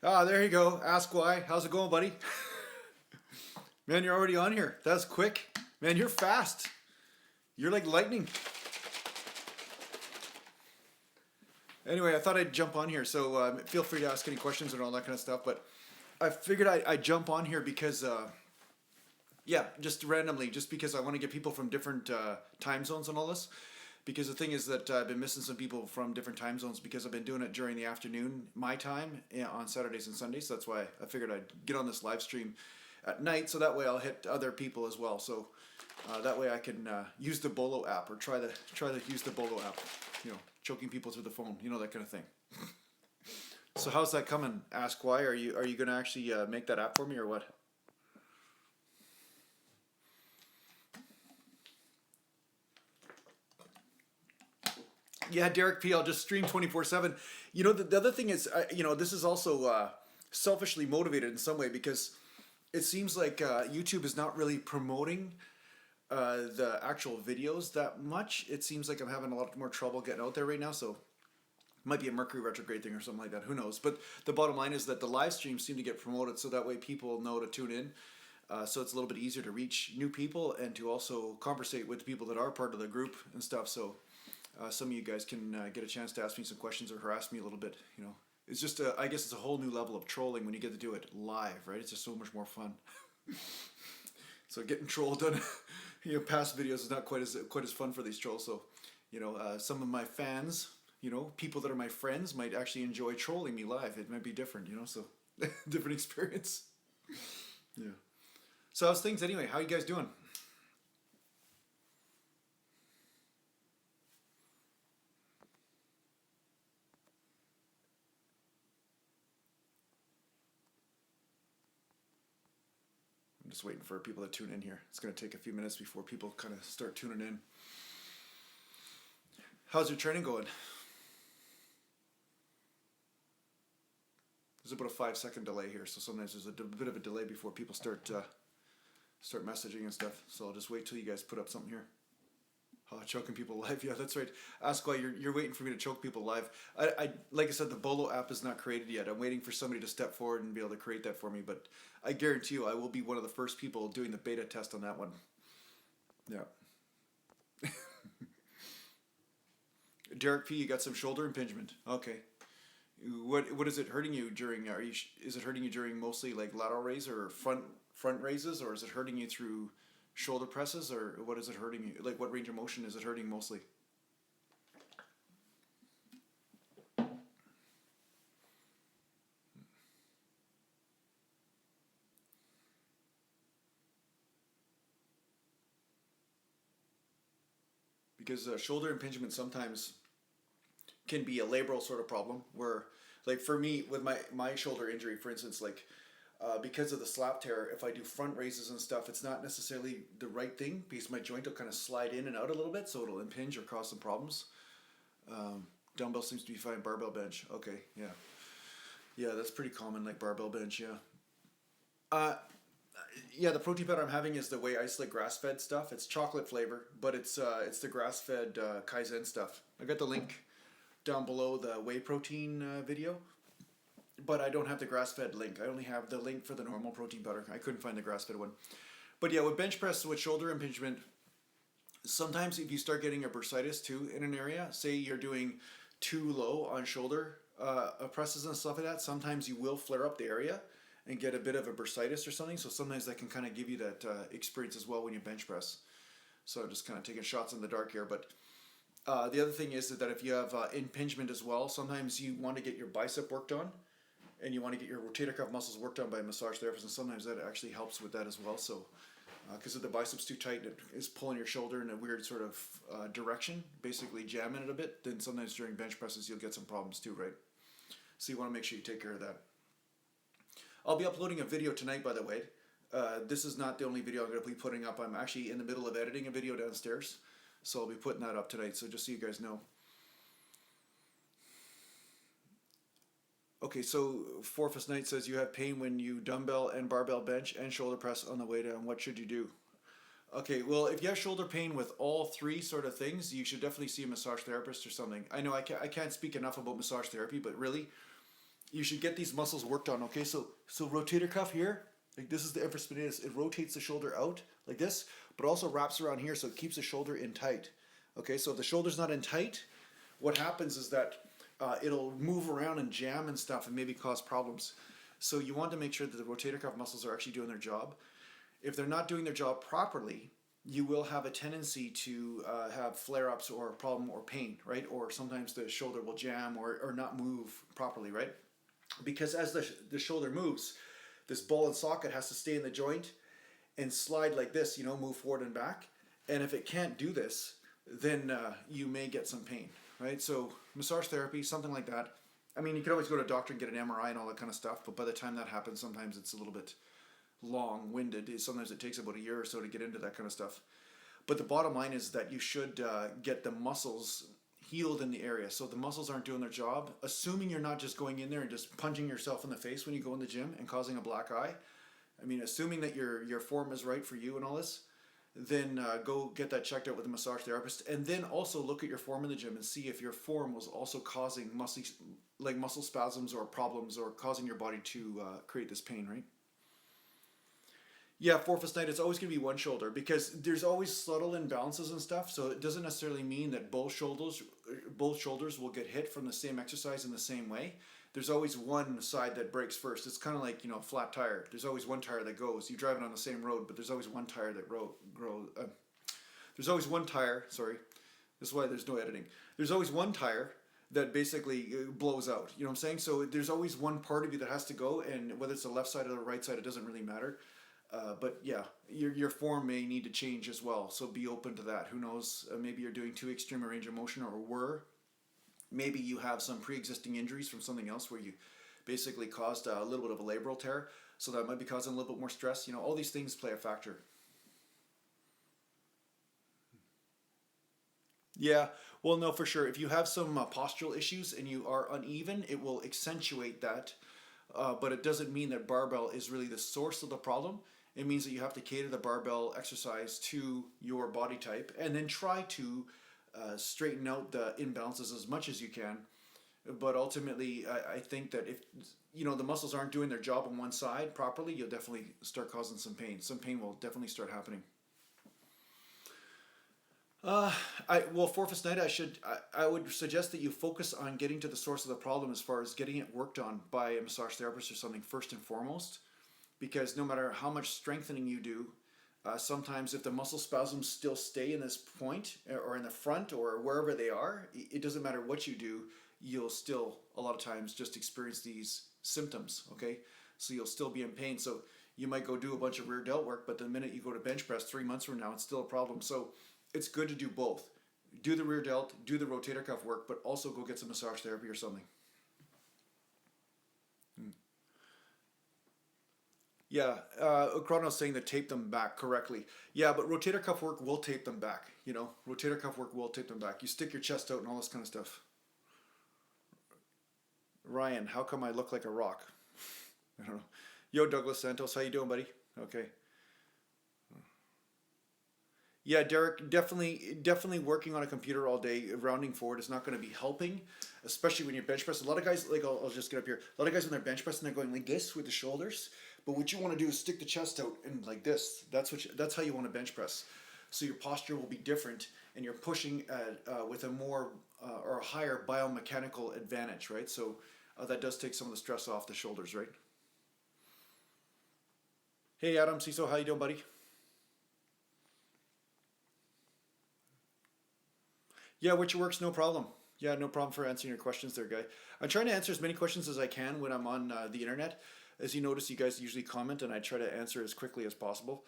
Ah, there you go. Ask why. How's it going, buddy? Man, you're already on here. That's quick. Man, you're fast. You're like lightning. Anyway, I thought I'd jump on here, so feel free to ask any questions and all that kind of stuff. But I figured I'd jump on here because, yeah, just randomly, just because I want to get people from different time zones and all this. Because the thing is that I've been missing some people from different time zones because I've been doing it during the afternoon, my time, on Saturdays and Sundays. So that's why I figured I'd get on this live stream at night, so that way I'll hit other people as well. So that way I can use the Bolo app or try to use the Bolo app. You know, choking people through the phone, you know, that kind of thing. So how's that coming? Ask why. Are you going to actually make that app for me or what? Yeah, Derek P. I'll just stream 24/7. You know, the other thing is, you know, this is also selfishly motivated in some way because it seems like YouTube is not really promoting the actual videos that much. It seems like I'm having a lot more trouble getting out there right now. So it might be a Mercury retrograde thing or something like that. Who knows? But the bottom line is that the live streams seem to get promoted, so that way people know to tune in. So it's a little bit easier to reach new people and to also conversate with people that are part of the group and stuff. So some of you guys can get a chance to ask me some questions or harass me a little bit. You know, it's just I guess it's a whole new level of trolling when you get to do it live, right? It's just so much more fun. So getting trolled on you know past videos is not quite as fun for these trolls. So you know some of my fans, you know, people that are my friends might actually enjoy trolling me live. It might be different, you know, so different experience. Yeah. So how's things anyway? How you guys doing? I'm just waiting for people to tune in here. It's going to take a few minutes before people kind of start tuning in. How's your training going? There's about a 5-second delay here, so sometimes there's a bit of a delay before people start messaging and stuff. So I'll just wait till you guys put up something here. Choking people live, yeah, that's right. Ask why you're waiting for me to choke people live. I like I said, the Bolo app is not created yet. I'm waiting for somebody to step forward and be able to create that for me. But I guarantee you, I will be one of the first people doing the beta test on that one. Yeah. Derek P, you got some shoulder impingement. Okay. What is it hurting you during? Is it hurting you during mostly like lateral raise or front raises, or is it hurting you through shoulder presses, or what is it hurting you? Like what range of motion is it hurting mostly? Because shoulder impingement sometimes can be a labral sort of problem where, like for me with my shoulder injury, for instance, like because of the slap tear, if I do front raises and stuff, it's not necessarily the right thing because my joint will kind of slide in and out a little bit, so it'll impinge or cause some problems. Dumbbell seems to be fine. Barbell bench, okay, yeah, yeah, that's pretty common. Like barbell bench, yeah. Uh, yeah, the protein powder I'm having is the Whey Isolate grass fed stuff. It's chocolate flavor, but it's the grass fed Kaizen stuff. I got the link down below the whey protein video, but I don't have the grass fed link. I only have the link for the normal protein powder. I couldn't find the grass fed one. But yeah, with bench press with shoulder impingement, sometimes if you start getting a bursitis too in an area, say you're doing too low on shoulder presses and stuff like that, sometimes you will flare up the area and get a bit of a bursitis or something. So sometimes that can kind of give you that experience as well when you bench press. So just kind of taking shots in the dark here. But the other thing is that if you have impingement as well, sometimes you want to get your bicep worked on and you want to get your rotator cuff muscles worked on by a massage therapist, and sometimes that actually helps with that as well. So because if the biceps too tight, it is pulling your shoulder in a weird sort of direction, basically jamming it a bit, then sometimes during bench presses you'll get some problems too, right? So you want to make sure you take care of that. I'll be uploading a video tonight, by the way. This is not the only video I'm going to be putting up. I'm actually in the middle of editing a video downstairs, so I'll be putting that up tonight, so just so you guys know. Okay, so Forfus Knight says you have pain when you dumbbell and barbell bench and shoulder press on the way down. What should you do? Okay, well, if you have shoulder pain with all three sort of things, you should definitely see a massage therapist or something. I know I can't speak enough about massage therapy, but really, you should get these muscles worked on. Okay, so rotator cuff here, like this is the infraspinatus. It rotates the shoulder out like this, but also wraps around here, so it keeps the shoulder in tight. Okay, so if the shoulder's not in tight, what happens is that it'll move around and jam and stuff and maybe cause problems. So you want to make sure that the rotator cuff muscles are actually doing their job. If they're not doing their job properly, you will have a tendency to have flare-ups or a problem or pain, right? Or sometimes the shoulder will jam or not move properly, right? Because as the shoulder moves, this ball and socket has to stay in the joint and slide like this, you know, move forward and back. And if it can't do this, then you may get some pain, right? So massage therapy, something like that. I mean, you can always go to a doctor and get an MRI and all that kind of stuff, but by the time that happens, sometimes it's a little bit long-winded. Sometimes it takes about a year or so to get into that kind of stuff. But the bottom line is that you should get the muscles healed in the area. So the muscles aren't doing their job, assuming you're not just going in there and just punching yourself in the face when you go in the gym and causing a black eye. I mean, assuming that your form is right for you and all this, then go get that checked out with a massage therapist, and then also look at your form in the gym and see if your form was also causing muscle spasms or problems or causing your body to create this pain, right? Yeah, it's always going to be one shoulder because there's always subtle imbalances and stuff. So it doesn't necessarily mean that both shoulders will get hit from the same exercise in the same way. There's always one side that breaks first. It's kind of like, you know, a flat tire. There's always one tire that goes. You drive it on the same road, but there's always one tire that there's always one tire. Sorry, this is why there's no editing. There's always one tire that basically blows out. You know what I'm saying? So there's always one part of you that has to go, and whether it's the left side or the right side, it doesn't really matter. But yeah, your form may need to change as well. So be open to that. Who knows? Maybe you're doing too extreme a range of motion, or were. Maybe you have some pre-existing injuries from something else where you basically caused a little bit of a labral tear. So that might be causing a little bit more stress. You know, all these things play a factor. Yeah, well, no, for sure. If you have some postural issues and you are uneven, it will accentuate that. But it doesn't mean that barbell is really the source of the problem. It means that you have to cater the barbell exercise to your body type and then try to straighten out the imbalances as much as you can. But ultimately, I think that if you know the muscles aren't doing their job on one side properly, you'll definitely start causing some pain. Some pain will definitely start happening. I would suggest that you focus on getting to the source of the problem as far as getting it worked on by a massage therapist or something first and foremost, because no matter how much strengthening you do, sometimes if the muscle spasms still stay in this point or in the front or wherever they are, it doesn't matter what you do, you'll still a lot of times just experience these symptoms, okay? So you'll still be in pain. So you might go do a bunch of rear delt work, but the minute you go to bench press 3 months from now, it's still a problem. So it's good to do both. Do the rear delt, do the rotator cuff work, but also go get some massage therapy or something. Yeah, Chrono's saying that tape them back correctly. Yeah, but rotator cuff work will tape them back. You know, rotator cuff work will tape them back. You stick your chest out and all this kind of stuff. Ryan, how come I look like a rock? I don't know. Yo, Douglas Santos, how you doing, buddy? Okay. Yeah, Derek, definitely working on a computer all day, rounding forward is not going to be helping, especially when you're bench press. A lot of guys, like I'll just get up here. A lot of guys when they're bench pressing, they're going like this with the shoulders. But what you want to do is stick the chest out and like this. That's how you want to bench press. So your posture will be different, and you're pushing with a more or a higher biomechanical advantage, right? So that does take some of the stress off the shoulders, right? Hey, Adam Ciso, how you doing, buddy? Yeah, which works, no problem. Yeah, no problem for answering your questions there, guy. I'm trying to answer as many questions as I can when I'm on the internet. As you notice, you guys usually comment, and I try to answer as quickly as possible.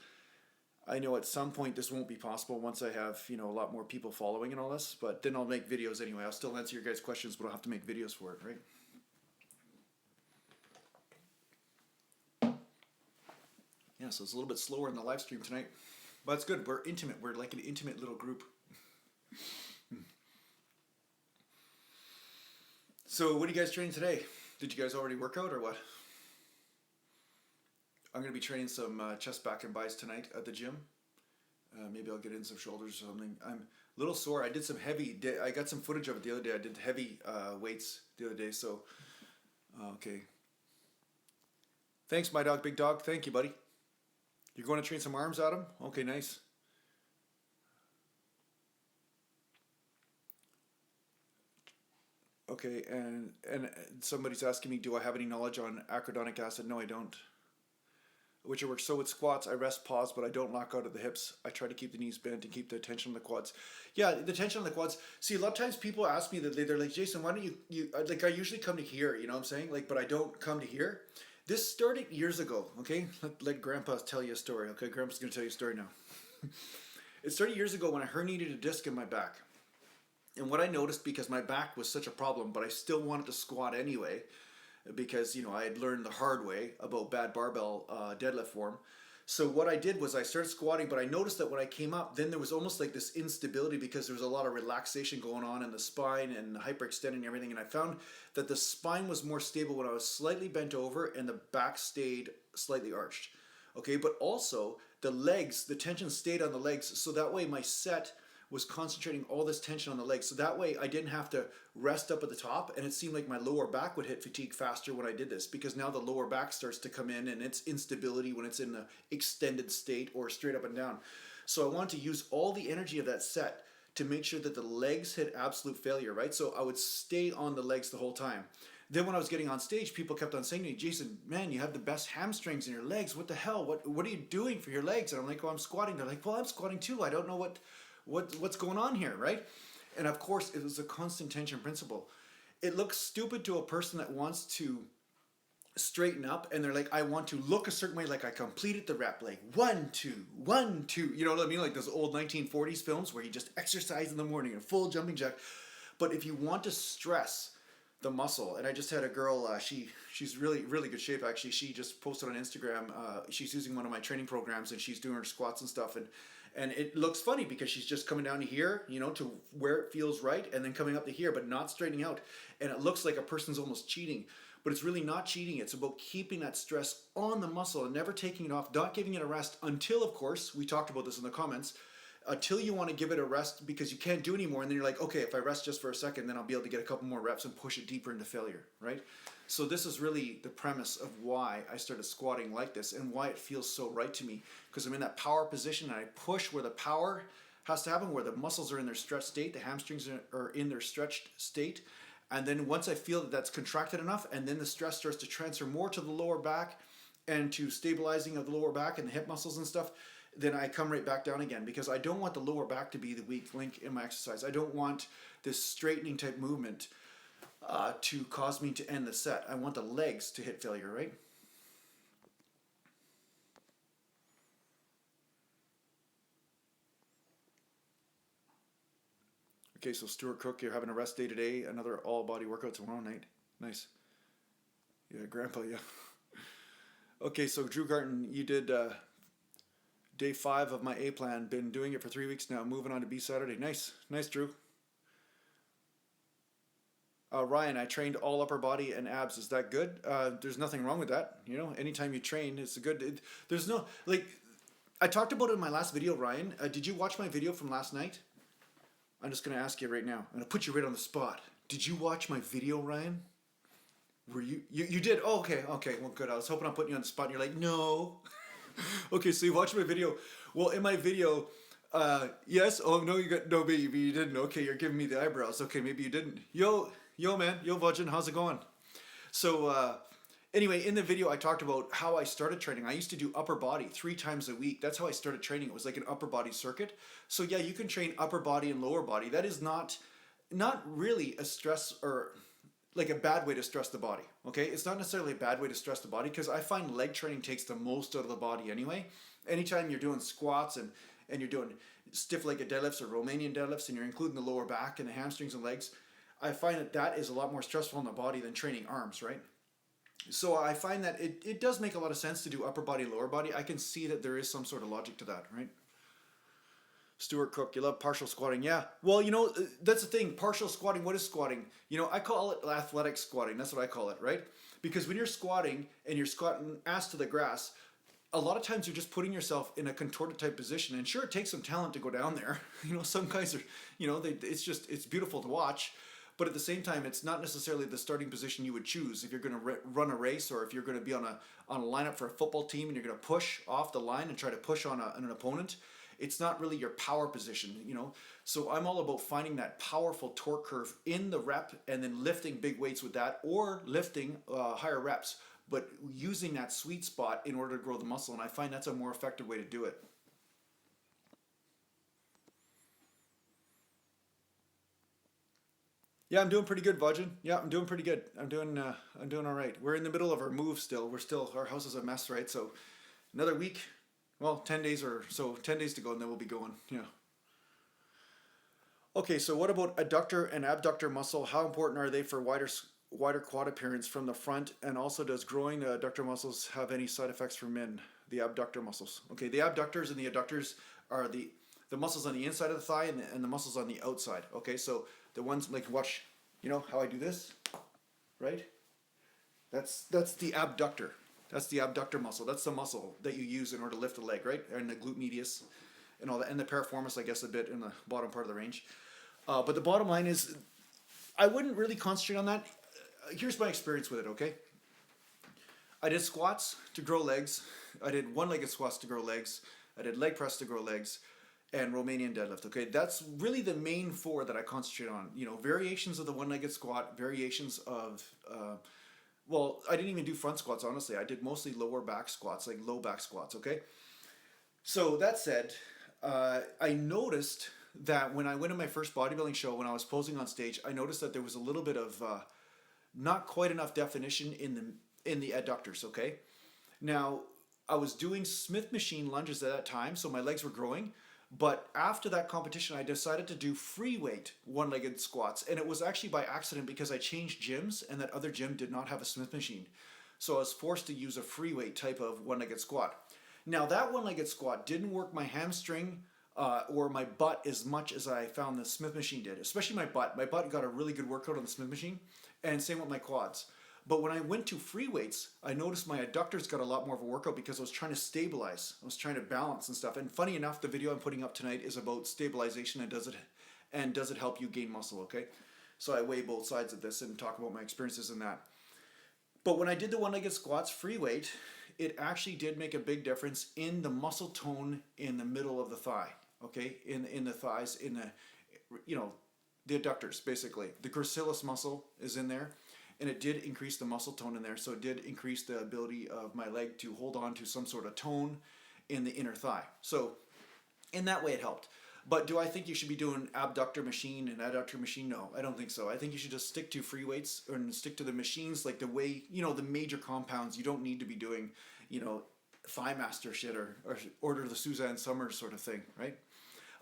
I know at some point this won't be possible once I have, you know, a lot more people following and all this, but then I'll make videos anyway. I'll still answer your guys' questions, but I'll have to make videos for it, right? Yeah, so it's a little bit slower in the live stream tonight, but it's good. We're intimate. We're like an intimate little group. So what are you guys training today? Did you guys already work out or what? I'm going to be training some chest, back, and buys tonight at the gym. Maybe I'll get in some shoulders or something. I'm a little sore. I got some footage of it the other day. I did heavy weights the other day, so Okay. Thanks, my dog, big dog. Thank you, buddy. You're going to train some arms, Adam? Okay, nice. Okay, and somebody's asking me, do I have any knowledge on acridonic acid? No, I don't. Which it works. So with squats, I rest, pause, but I don't lock out of the hips. I try to keep the knees bent and keep the tension on the quads. Yeah, the tension on the quads. See, a lot of times people ask me that they're like, Jason, why don't you like, I usually come to here, you know what I'm saying? Like, but I don't come to here. This started years ago, okay? Let Grandpa tell you a story, okay? Grandpa's gonna tell you a story now. It started years ago when I herniated a disc in my back. And what I noticed, because my back was such a problem, but I still wanted to squat anyway, because I had learned the hard way about bad barbell deadlift form. So what I did was I started squatting, but I noticed that when I came up, then there was almost like this instability because there was a lot of relaxation going on in the spine and hyperextending and everything. And I found that the spine was more stable when I was slightly bent over and the back stayed slightly arched. Okay, but also the legs, the tension stayed on the legs, so that way my set was concentrating all this tension on the legs. So that way I didn't have to rest up at the top, and it seemed like my lower back would hit fatigue faster when I did this, because now the lower back starts to come in and it's instability when it's in the extended state or straight up and down. So I wanted to use all the energy of that set to make sure that the legs hit absolute failure, right? So I would stay on the legs the whole time. Then when I was getting on stage, people kept on saying to me, Jason, man, you have the best hamstrings in your legs. What the hell? What are you doing for your legs? And I'm like, oh, I'm squatting. They're like, well, I'm squatting too. I don't know what's going on here, right? And of course, it was a constant tension principle. It looks stupid to a person that wants to straighten up and they're like, I want to look a certain way, like I completed the rep, like 1, 2, 1, 2. You know what I mean? Like those old 1940s films where you just exercise in the morning and full jumping jack. But if you want to stress the muscle, and I just had a girl, she's really good shape actually. She just posted on Instagram, she's using one of my training programs and she's doing her squats and stuff, and it looks funny because she's just coming down to here, to where it feels right, and then coming up to here, but not straightening out. And it looks like a person's almost cheating, but it's really not cheating. It's about keeping that stress on the muscle and never taking it off, not giving it a rest until, of course, we talked about this in the comments, until you want to give it a rest because you can't do anymore. And then you're like, okay, if I rest just for a second, then I'll be able to get a couple more reps and push it deeper into failure, right? So this is really the premise of why I started squatting like this and why it feels so right to me, because I'm in that power position and I push where the power has to happen, where the muscles are in their stretched state, the hamstrings are in their stretched state. And then once I feel that that's contracted enough, and then the stress starts to transfer more to the lower back and to stabilizing of the lower back and the hip muscles and stuff, then I come right back down again, because I don't want the lower back to be the weak link in my exercise. I don't want this straightening type movement to cause me to end the set. I want the legs to hit failure, right? Okay, so Stuart Cook, you're having a rest day today, another all body workout tomorrow night. Nice. Yeah, Grandpa, yeah. Okay, so Drew Garton, you did day 5 of my A plan. Been doing it for 3 weeks now. Moving on to B Saturday. Nice, Drew. Ryan, I trained all upper body and abs. Is that good? There's nothing wrong with that. Anytime you train, it's good. There's no, like, I talked about it in my last video, Ryan. Did you watch my video from last night? I'm just going to ask you right now. I'm going to put you right on the spot. Did you watch my video, Ryan? Were you did? Oh, okay. Well, good. I was hoping I'm putting you on the spot and you're like, no. Okay, so you watched my video. Well, in my video, yes. Oh, no, maybe you didn't. Okay, you're giving me the eyebrows. Okay, maybe you didn't. Yo, man. Yo, Vajin, how's it going? So, anyway, in the video, I talked about how I started training. I used to do upper body 3 times a week. That's how I started training. It was like an upper body circuit. So, yeah, you can train upper body and lower body. That is not really a stress or like a bad way to stress the body, okay? It's not necessarily a bad way to stress the body, because I find leg training takes the most out of the body anyway. Anytime you're doing squats and you're doing stiff-legged deadlifts or Romanian deadlifts and you're including the lower back and the hamstrings and legs, I find that is a lot more stressful on the body than training arms, right? So I find that it does make a lot of sense to do upper body, lower body. I can see that there is some sort of logic to that, right? Stuart Cook, you love partial squatting. Yeah. Well, that's the thing. Partial squatting, what is squatting? I call it athletic squatting. That's what I call it, right? Because when you're squatting and you're squatting ass to the grass, a lot of times you're just putting yourself in a contorted type position. And sure, it takes some talent to go down there. Some guys are, it's beautiful to watch. But at the same time, it's not necessarily the starting position you would choose if you're going to run a race, or if you're going to be on a lineup for a football team and you're going to push off the line and try to push on an opponent. It's not really your power position, you know. So I'm all about finding that powerful torque curve in the rep and then lifting big weights with that, or lifting higher reps, but using that sweet spot in order to grow the muscle. And I find that's a more effective way to do it. Yeah, I'm doing pretty good, Vajin. Yeah, I'm doing pretty good. I'm doing all right. We're in the middle of our move still. Our house is a mess, right? So another week, well, 10 days or so, 10 days to go, and then we'll be going. Yeah. Okay, so what about adductor and abductor muscle? How important are they for wider quad appearance from the front? And also, does growing the adductor muscles have any side effects for men? The abductor muscles. Okay, the abductors and the adductors are the muscles on the inside of the thigh, and the muscles on the outside. Okay, so the ones, like, watch, you know how I do this, right? That's the abductor. That's the abductor muscle. That's the muscle that you use in order to lift the leg, right? And the glute medius and all that, and the piriformis, I guess, a bit in the bottom part of the range. But the bottom line is, I wouldn't really concentrate on that. Here's my experience with it, okay? I did squats to grow legs. I did one-legged squats to grow legs. I did leg press to grow legs, and Romanian deadlift. Okay, that's really the main four that I concentrate on. You know, variations of the one-legged squat, variations of, well, I didn't even do front squats, honestly. I did mostly lower back squats, like low back squats, okay? So that said, I noticed that when I went to my first bodybuilding show, when I was posing on stage, I noticed that there was a little bit of not quite enough definition in the adductors, okay? Now, I was doing Smith machine lunges at that time, so my legs were growing. But after that competition, I decided to do free weight one-legged squats. And it was actually by accident, because I changed gyms and that other gym did not have a Smith machine. So I was forced to use a free weight type of one-legged squat. Now that one-legged squat didn't work my hamstring or my butt as much as I found the Smith machine did, especially my butt. My butt got a really good workout on the Smith machine, and same with my quads. But when I went to free weights, I noticed my adductors got a lot more of a workout, because I was trying to stabilize. I was trying to balance and stuff. And funny enough, the video I'm putting up tonight is about stabilization and does it help you gain muscle, okay? So I weigh both sides of this and talk about my experiences in that. But when I did the one-legged squats free weight, it actually did make a big difference in the muscle tone in the middle of the thigh, okay? In the thighs, in the, you know, the adductors, basically. The gracilis muscle is in there. And it did increase the muscle tone in there, so it did increase the ability of my leg to hold on to some sort of tone in the inner thigh. So in that way it helped. But do I think you should be doing abductor machine and adductor machine? No, I don't think so. I think you should just stick to free weights and stick to the machines, like the way, you know, the major compounds. You don't need to be doing, you know, Thigh Master shit or order the Suzanne Summers sort of thing, right?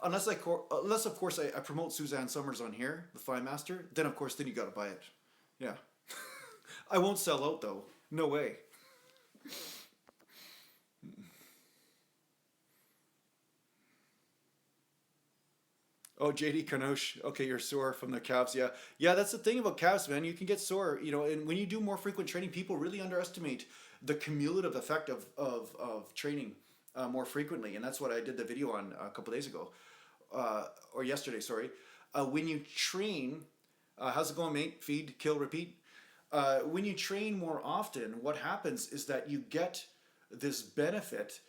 Unless of course I promote Suzanne Summers on here, the Thigh Master, then of course then you gotta buy it. Yeah. I won't sell out though. No way. Oh, JD Kanush. Okay, you're sore from the calves. Yeah. Yeah, that's the thing about calves, man. You can get sore, you know, and when you do more frequent training, people really underestimate the cumulative effect of training more frequently. And that's what I did the video on a couple days ago. Or yesterday, sorry. When you train, how's it going, mate? Feed, kill, repeat. When you train more often, what happens is that you get this benefit,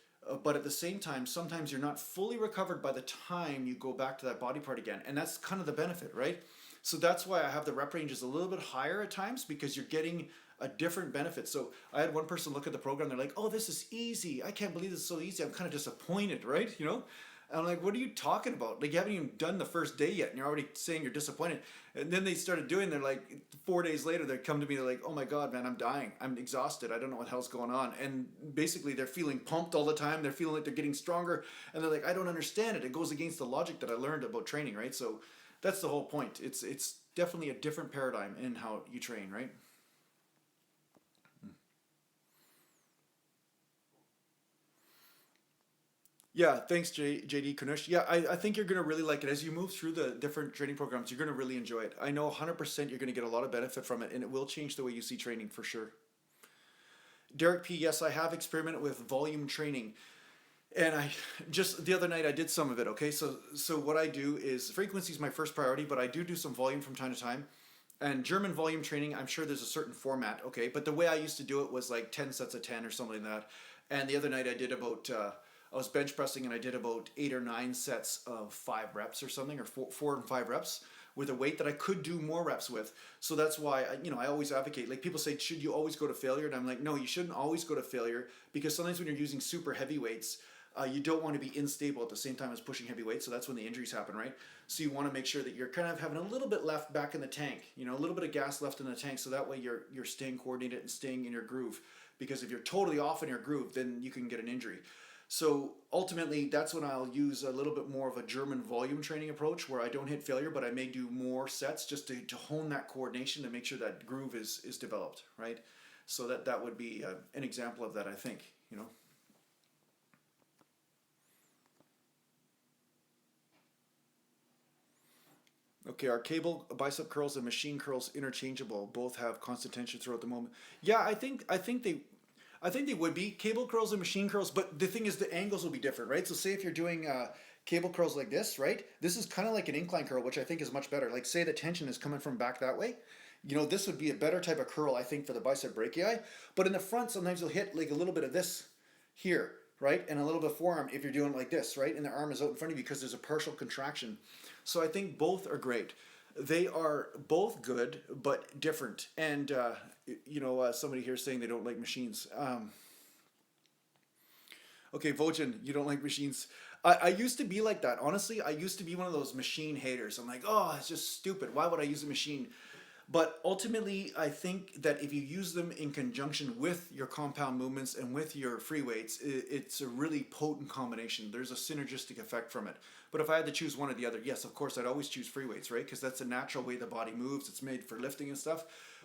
but at the same time, sometimes you're not fully recovered by the time you go back to that body part again. And that's kind of the benefit, right? So that's why I have the rep ranges a little bit higher at times, because you're getting a different benefit. So I had one person look at the program, they're like, oh, this is easy. I can't believe this is so easy. I'm kind of disappointed, right? You know? And I'm like, what are you talking about? Like, you haven't even done the first day yet, and you're already saying you're disappointed. And then they started doing, they're like, 4 days later, they come to me, they're like, oh my God, man, I'm dying. I'm exhausted. I don't know what the hell's going on. And basically, they're feeling pumped all the time. They're feeling like they're getting stronger. And they're like, I don't understand it. It goes against the logic that I learned about training, right? So that's the whole point. It's definitely a different paradigm in how you train, right? Yeah, thanks, JD Kanush. Yeah, I think you're going to really like it. As you move through the different training programs, you're going to really enjoy it. I know 100% you're going to get a lot of benefit from it, and it will change the way you see training for sure. Derek P, yes, I have experimented with volume training. And I just the other night I did some of it, okay? So what I do is frequency is my first priority, but I do some volume from time to time. And German volume training, I'm sure there's a certain format, okay? But the way I used to do it was like 10 sets of 10 or something like that. And the other night I did about, I was bench pressing and I did about 8 or 9 sets of 5 reps or something, or 4 and 5 reps with a weight that I could do more reps with. So that's why, I always advocate, like people say, should you always go to failure? And I'm like, no, you shouldn't always go to failure, because sometimes when you're using super heavy weights, you don't want to be unstable at the same time as pushing heavy weights. So that's when the injuries happen, right? So you want to make sure that you're kind of having a little bit left back in the tank, a little bit of gas left in the tank. So that way you're staying coordinated and staying in your groove. Because if you're totally off in your groove, then you can get an injury. So ultimately, that's when I'll use a little bit more of a German volume training approach, where I don't hit failure, but I may do more sets just to hone that coordination to make sure that groove is developed, right? So that would be an example of that, I think, Okay, are cable bicep curls and machine curls interchangeable? Both have constant tension throughout the moment. Yeah, I think they would be cable curls and machine curls, but the thing is the angles will be different, right? So say if you're doing cable curls like this, right? This is kind of like an incline curl, which I think is much better. Like say the tension is coming from back that way. This would be a better type of curl, I think, for the bicep brachii. But in the front, sometimes you'll hit like a little bit of this here, right? And a little bit of forearm if you're doing like this, right? And the arm is out in front of you because there's a partial contraction. So I think both are great. They are both good, but different. And, somebody here saying they don't like machines. Okay, Vojin, you don't like machines. I used to be like that. Honestly, I used to be one of those machine haters. I'm like, oh, it's just stupid. Why would I use a machine? But ultimately, I think that if you use them in conjunction with your compound movements and with your free weights, it's a really potent combination. There's a synergistic effect from it. But if I had to choose one or the other, yes, of course, I'd always choose free weights, right? Because that's a natural way the body moves. It's made for lifting and stuff.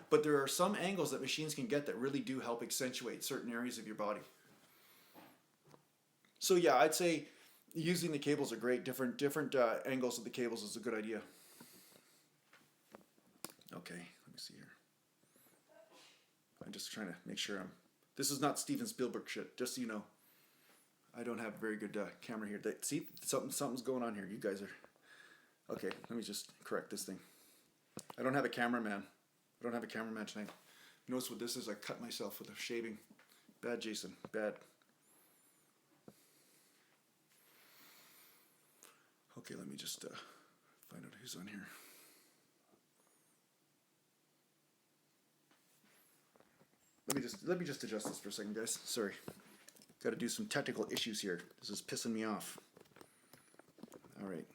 But there are some angles that machines can get that really do help accentuate certain areas of your body. So yeah, I'd say using the cables are great. Different angles of the cables is a good idea. Okay, let me see here. I'm just trying to make sure this is not Steven Spielberg shit, just so you know. I don't have a very good camera here. See, something's going on here. You guys are... Okay, let me just correct this thing. I don't have a cameraman. I don't have a cameraman tonight. Notice what this is? I cut myself with a shaving. Bad, Jason. Bad. Okay, let me just find out who's on here. Let me just adjust this for a second, guys. Sorry. Got to do some technical issues here. This is pissing me off. All right.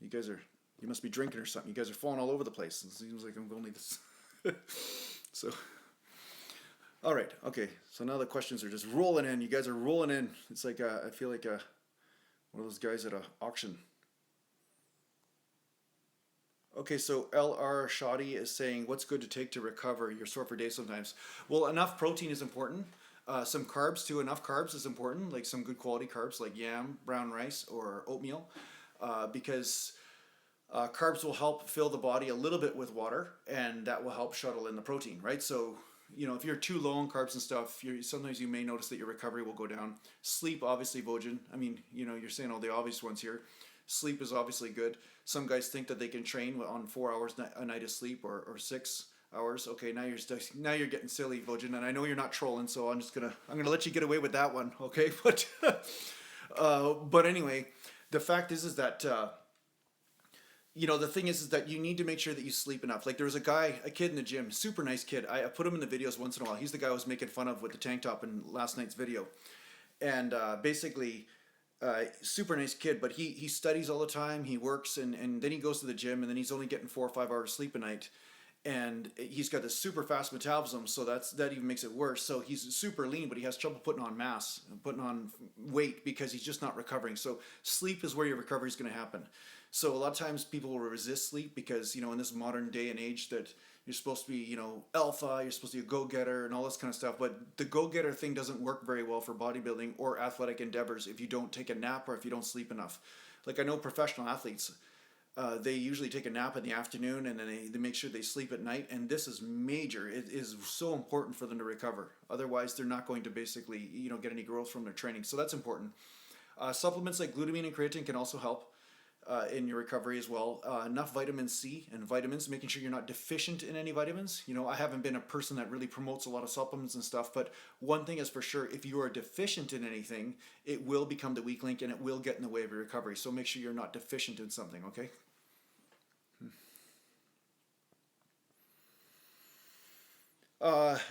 You must be drinking or something. You guys are falling all over the place. It seems like I'm only this. So, all right. Okay. So now the questions are just rolling in. You guys are rolling in. It's like, I feel like one of those guys at an auction. Okay, so LR Shoddy is saying, what's good to take to recover? You're sore for days sometimes. Well, enough protein is important. Some carbs too. Enough carbs is important, like some good quality carbs like yam, brown rice, or oatmeal, because carbs will help fill the body a little bit with water, and that will help shuttle in the protein, right? So, if you're too low on carbs and stuff, sometimes you may notice that your recovery will go down. Sleep, obviously, Vojin. I mean, you're saying all the obvious ones here. Sleep is obviously good. Some guys think that they can train on 4 hours a night of sleep or 6 hours. Okay, now you're getting silly, Vojin, and I know you're not trolling, so I'm gonna let you get away with that one, okay? But anyway, the fact is that the thing is that you need to make sure that you sleep enough. Like there was a kid in the gym, super nice kid. I put him in the videos once in a while. He's the guy I was making fun of with the tank top in last night's video, and basically. Super nice kid, but he studies all the time. He works and then he goes to the gym, and then he's only getting 4 or 5 hours sleep a night. And he's got this super fast metabolism, so that even makes it worse. So he's super lean, but he has trouble putting on mass, putting on weight, because he's just not recovering. So sleep is where your recovery is going to happen. So a lot of times people will resist sleep because, in this modern day and age that you're supposed to be, alpha, you're supposed to be a go-getter and all this kind of stuff. But the go-getter thing doesn't work very well for bodybuilding or athletic endeavors if you don't take a nap or if you don't sleep enough. Like I know professional athletes, they usually take a nap in the afternoon, and then they make sure they sleep at night. And this is major. It is so important for them to recover. Otherwise, they're not going to basically, get any growth from their training. So that's important. Supplements like glutamine and creatine can also help. in your recovery as well. Enough vitamin C and vitamins, making sure you're not deficient in any vitamins. You know, I haven't been a person that really promotes a lot of supplements and stuff, but one thing is for sure, if you are deficient in anything, it will become the weak link and it will get in the way of your recovery. So make sure you're not deficient in something, okay?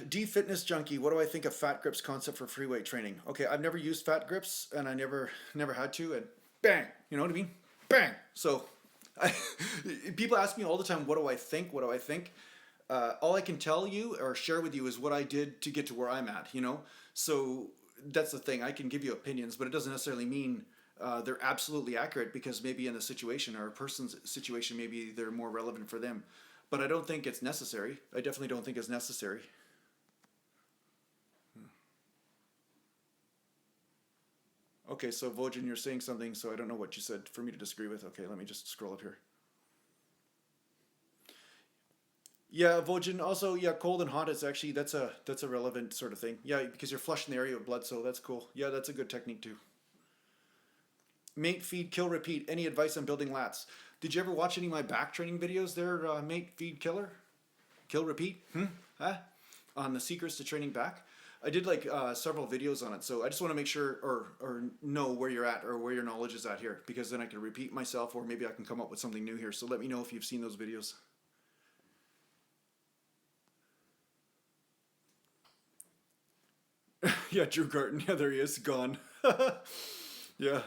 D Fitness Junkie, what do I think of fat grips concept for free weight training? Okay, I've never used fat grips and I never had to, and bang, you know what I mean? Bang. So I, people ask me all the time, what do I think? What do I think? All I can tell you or share with you is what I did to get to where I'm at, you know? So that's the thing. I can give you opinions, but it doesn't necessarily mean they're absolutely accurate, because maybe in the situation or a person's situation, maybe they're more relevant for them. But I don't think it's necessary. I definitely don't think it's necessary. Okay, so Vojin, you're saying something, so I don't know what you said for me to disagree with. Okay, let me just scroll up here. Yeah, Vojin, also, yeah, cold and hot is actually, that's a relevant sort of thing. Yeah, because you're flushing the area with blood, so that's cool. Yeah, that's a good technique too. Mate, feed, kill, repeat. Any advice on building lats? Did you ever watch any of my back training videos there, mate, feed, killer? Kill, repeat? Huh? On the secrets to training back? I did like several videos on it, so I just want to make sure or know where you're at or where your knowledge is at here, because then I can repeat myself, or maybe I can come up with something new here. So let me know if you've seen those videos. Yeah, Drew Garton. Yeah, there he is, gone. Yeah.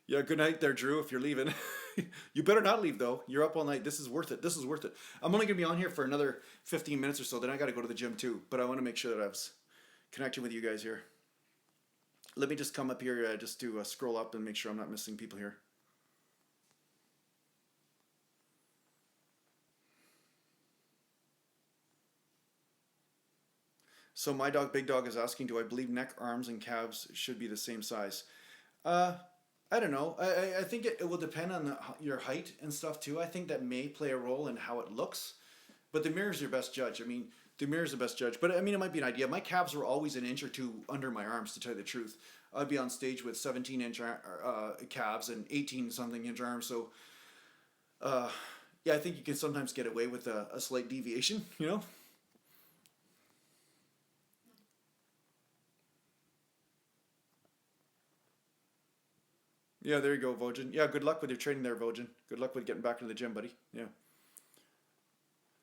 Yeah, good night there, Drew, if you're leaving. You better not leave, though. You're up all night. This is worth it. This is worth it. I'm only going to be on here for another 15 minutes or so. Then I got to go to the gym, too. But I want to make sure that I was connecting with you guys here. Let me just come up here just to scroll up and make sure I'm not missing people here. So my dog, Big Dog, is asking, do I believe neck, arms, and calves should be the same size? Uh, I don't know. I think it will depend on your height and stuff too. I think that may play a role in how it looks. But the mirror is your best judge. I mean, the mirror is the best judge. But I mean, it might be an idea. My calves were always an inch or two under my arms, to tell you the truth. I'd be on stage with 17-inch calves and 18 something inch arms. So, uh, yeah, I think you can sometimes get away with a slight deviation, you know? Yeah, there you go, Vojin. Yeah, good luck with your training there, Vojin. Good luck with getting back into the gym, buddy. Yeah.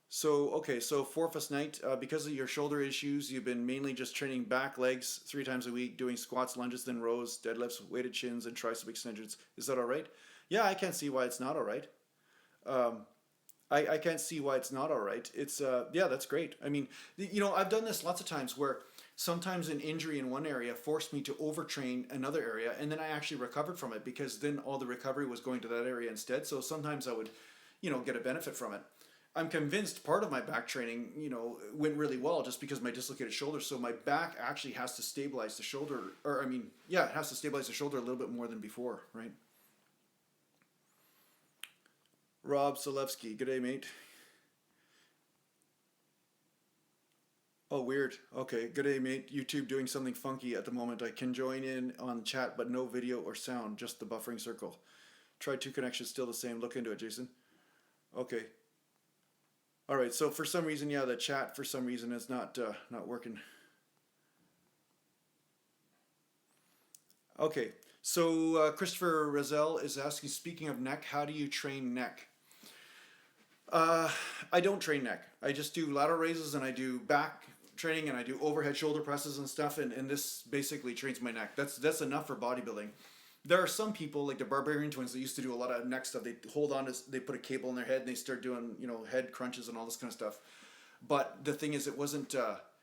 So, okay, so Forfus Night, because of your shoulder issues, you've been mainly just training back, legs 3 times a week, doing squats, lunges, then rows, deadlifts, weighted chins, and tricep extensions. Is that all right? Yeah, I can't see why it's not all right. Um, I can't see why it's not all right. It's, yeah, that's great. I mean, you know, I've done this lots of times where sometimes an injury in one area forced me to overtrain another area, and then I actually recovered from it, because then all the recovery was going to that area instead. So sometimes I would, you know, get a benefit from it. I'm convinced part of my back training, you know, went really well just because of my dislocated shoulder. So my back actually has to stabilize the shoulder, or I mean, yeah, it has to stabilize the shoulder a little bit more than before, right? Rob Zalewski, good day, mate. Oh, weird. Okay, good day, mate. YouTube doing something funky at the moment. I can join in on chat, but no video or sound, just the buffering circle. Try two connections, still the same. Look into it, Jason. Okay. All right. So for some reason, yeah, the chat for some reason is not working. Okay. So Christopher Razel is asking, speaking of neck, how do you train neck? Uh, I don't train neck. I just do lateral raises and I do back training and I do overhead shoulder presses and stuff. And this basically trains my neck. That's enough for bodybuilding. There are some people like the Barbarian Twins that used to do a lot of neck stuff. They hold on to, they put a cable in their head and they start doing, you know, head crunches and all this kind of stuff. But the thing is, it wasn't.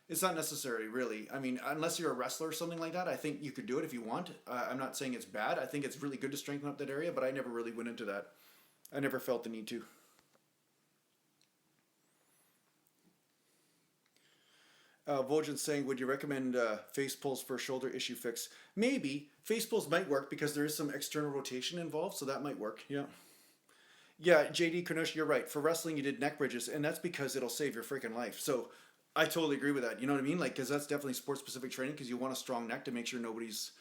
It's not necessary, really. I mean, unless you're a wrestler or something like that, I think you could do it if you want. I'm not saying it's bad. I think it's really good to strengthen up that area, but I never really went into that. I never felt the need to. Vojin saying, would you recommend face pulls for shoulder issue fix? Maybe. Face pulls might work because there is some external rotation involved, so that might work. Yeah. Yeah, JD Kanush, you're right. For wrestling, you did neck bridges, and that's because it'll save your freaking life. So I totally agree with that. You know what I mean? Like, because that's definitely sport specific training, because you want a strong neck to make sure nobody's,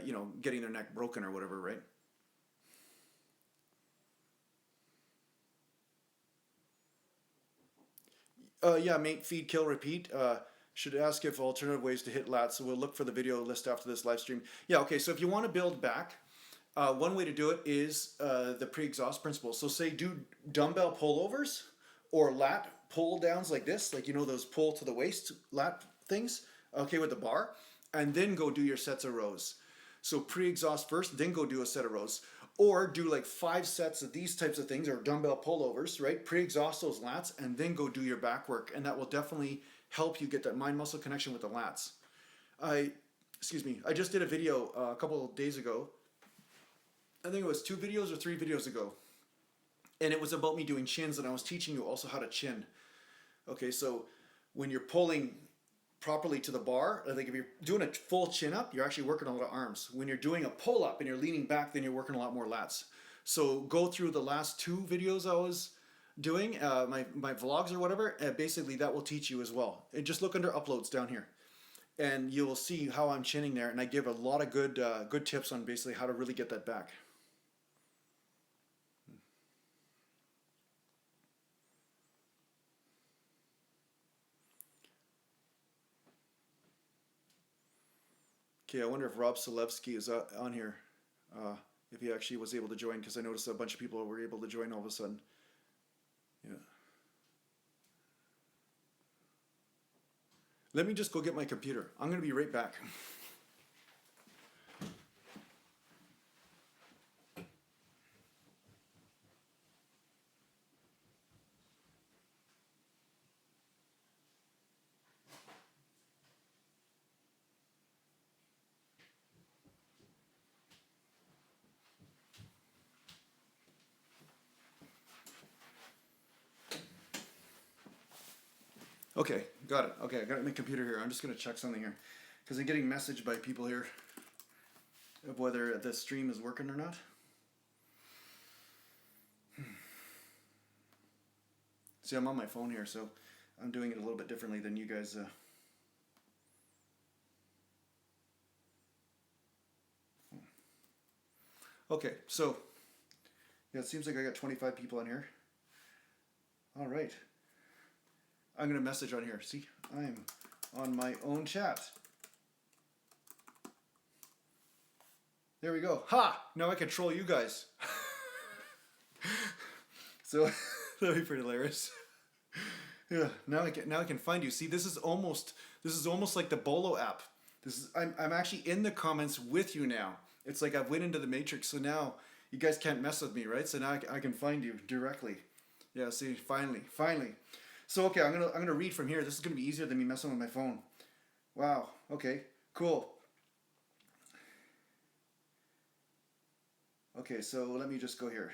you know, getting their neck broken or whatever, right? Yeah, mate, feed, kill, repeat. Should ask if alternative ways to hit lats. So we'll look for the video list after this live stream. Yeah, okay. So if you want to build back, one way to do it is the pre-exhaust principle. So say do dumbbell pullovers or lat pull downs like this, like you know those pull to the waist lat things. Okay, with the bar, and then go do your sets of rows. So pre-exhaust first, then go do a set of rows. Or do like 5 sets of these types of things or dumbbell pullovers, right? Pre-exhaust those lats and then go do your back work. And that will definitely help you get that mind muscle connection with the lats. Excuse me, I just did a video a couple of days ago. I think it was 2 videos or 3 videos ago. And it was about me doing chins, and I was teaching you also how to chin. Okay, so when you're pulling properly to the bar, like if you're doing a full chin up, you're actually working a lot of arms. When you're doing a pull up and you're leaning back, then you're working a lot more lats. So go through the last 2 videos I was doing, my vlogs or whatever, and basically that will teach you as well. And just look under uploads down here, and you will see how I'm chinning there, and I give a lot of good tips on basically how to really get that back. Okay, I wonder if Rob Selevsky is on here, if he actually was able to join, because I noticed a bunch of people were able to join all of a sudden. Yeah. Let me just go get my computer. I'm going to be right back. Okay, got it. Okay, I got my computer here. I'm just going to check something here, because I'm getting messaged by people here of whether the stream is working or not. See, I'm on my phone here, so I'm doing it a little bit differently than you guys. Okay, so yeah, it seems like I got 25 people on here. All right. I'm going to message on here. See, I'm on my own chat. There we go. Ha! Now I control you guys. So that'd be pretty hilarious. Yeah, now I can find you. See, this is almost like the Bolo app. I'm actually in the comments with you now. It's like I've went into the matrix, so now you guys can't mess with me, right? So now I can find you directly. Yeah, see, finally. So okay, I'm gonna read from here. This is gonna be easier than me messing with my phone. Wow. Okay. Cool. Okay, so let me just go here.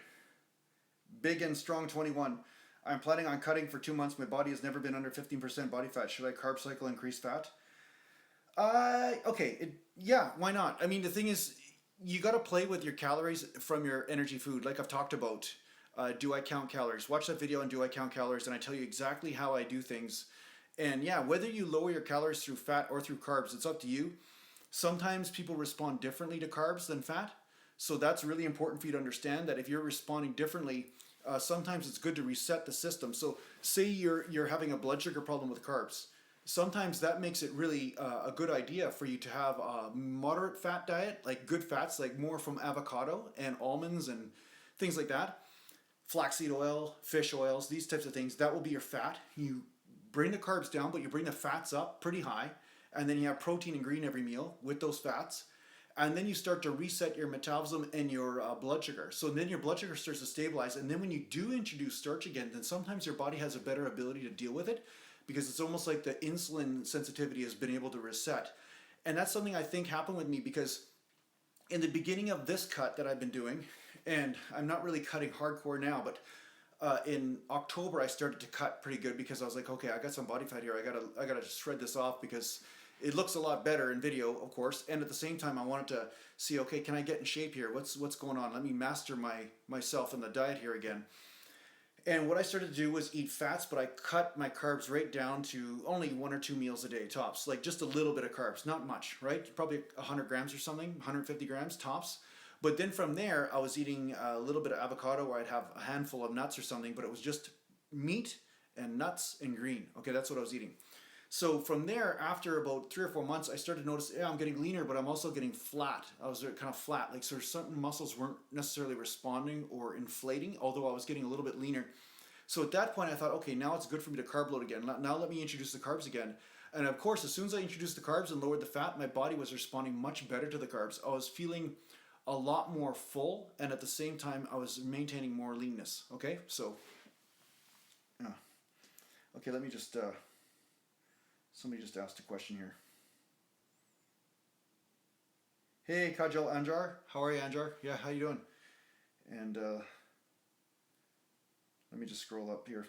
Big and strong 21. I'm planning on cutting for 2 months. My body has never been under 15% body fat. Should I carb cycle, increase fat? Okay. Yeah, why not? I mean, the thing is, you got to play with your calories from your energy food, like I've talked about. Do I count calories? Watch that video on Do I count calories, and I tell you exactly how I do things. And yeah, whether you lower your calories through fat or through carbs, it's up to you. Sometimes people respond differently to carbs than fat. So that's really important for you to understand that if you're responding differently, sometimes it's good to reset the system. So say you're having a blood sugar problem with carbs. Sometimes that makes it really a good idea for you to have a moderate fat diet, like good fats, like more from avocado and almonds and things like that. Flaxseed oil, fish oils, these types of things, that will be your fat. You bring the carbs down, but you bring the fats up pretty high, and then you have protein and green every meal with those fats, and then you start to reset your metabolism and your blood sugar. So then your blood sugar starts to stabilize, and then when you do introduce starch again, then sometimes your body has a better ability to deal with it, because it's almost like the insulin sensitivity has been able to reset. And that's something I think happened with me, because in the beginning of this cut that I've been doing, and I'm not really cutting hardcore now, but in October I started to cut pretty good, because I was like, okay, I got some body fat here. I gotta shred this off, because it looks a lot better in video, of course. And at the same time, I wanted to see, okay, can I get in shape here? What's going on? Let me master myself in the diet here again. And what I started to do was eat fats, but I cut my carbs right down to only 1 or 2 meals a day tops, like just a little bit of carbs, not much, right? Probably 100 grams or something, 150 grams tops. But then from there, I was eating a little bit of avocado, where I'd have a handful of nuts or something, but it was just meat and nuts and green. Okay, that's what I was eating. So from there, after about 3 or 4 months, I started to notice, yeah, I'm getting leaner, but I'm also getting flat. I was kind of flat, like so certain muscles weren't necessarily responding or inflating, although I was getting a little bit leaner. So at that point, I thought, okay, now it's good for me to carb load again. Now let me introduce the carbs again. And of course, as soon as I introduced the carbs and lowered the fat, my body was responding much better to the carbs. I was feeling a lot more full, and at the same time, I was maintaining more leanness. Okay, so, okay, let me just, somebody just asked a question here. Hey, Kajal Anjar. How are you, Anjar? Yeah, how you doing? And let me just scroll up here.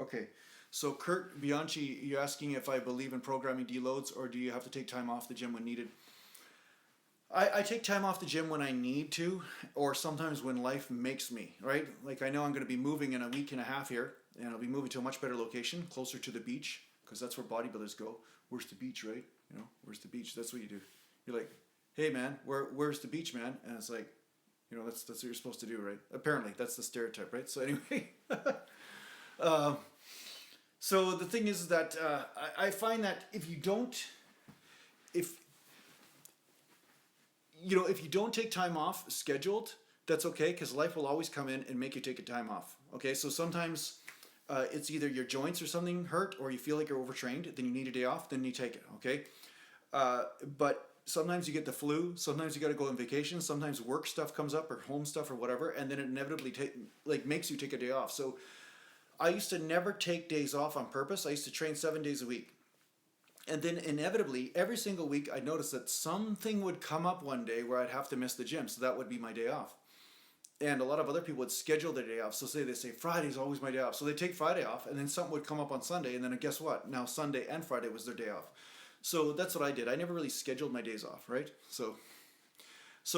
Okay, so Kurt Bianchi, you're asking if I believe in programming deloads, or do you have to take time off the gym when needed? I take time off the gym when I need to, or sometimes when life makes me, right? Like I know I'm going to be moving in a week and a half here, and I'll be moving to a much better location, closer to the beach, because that's where bodybuilders go. Where's the beach, right? You know, where's the beach? That's what you do. You're like, hey man, where's the beach, man? And it's like, you know, that's what you're supposed to do, right? Apparently, that's the stereotype, right? So anyway, so the thing is that I find that if you don't take time off scheduled, that's okay, because life will always come in and make you take a time off. Okay, so sometimes it's either your joints or something hurt, or you feel like you're overtrained, then you need a day off, then you take it. Okay, but sometimes you get the flu, sometimes you got to go on vacation, sometimes work stuff comes up or home stuff or whatever, and then it inevitably makes you take a day off. So I used to never take days off on purpose. I used to train 7 days a week. And then inevitably, every single week, I'd notice that something would come up one day where I'd have to miss the gym. So that would be my day off. And a lot of other people would schedule their day off. So they say, Friday's always my day off. So they take Friday off, and then something would come up on Sunday. And then guess what? Now Sunday and Friday was their day off. So that's what I did. I never really scheduled my days off, right? So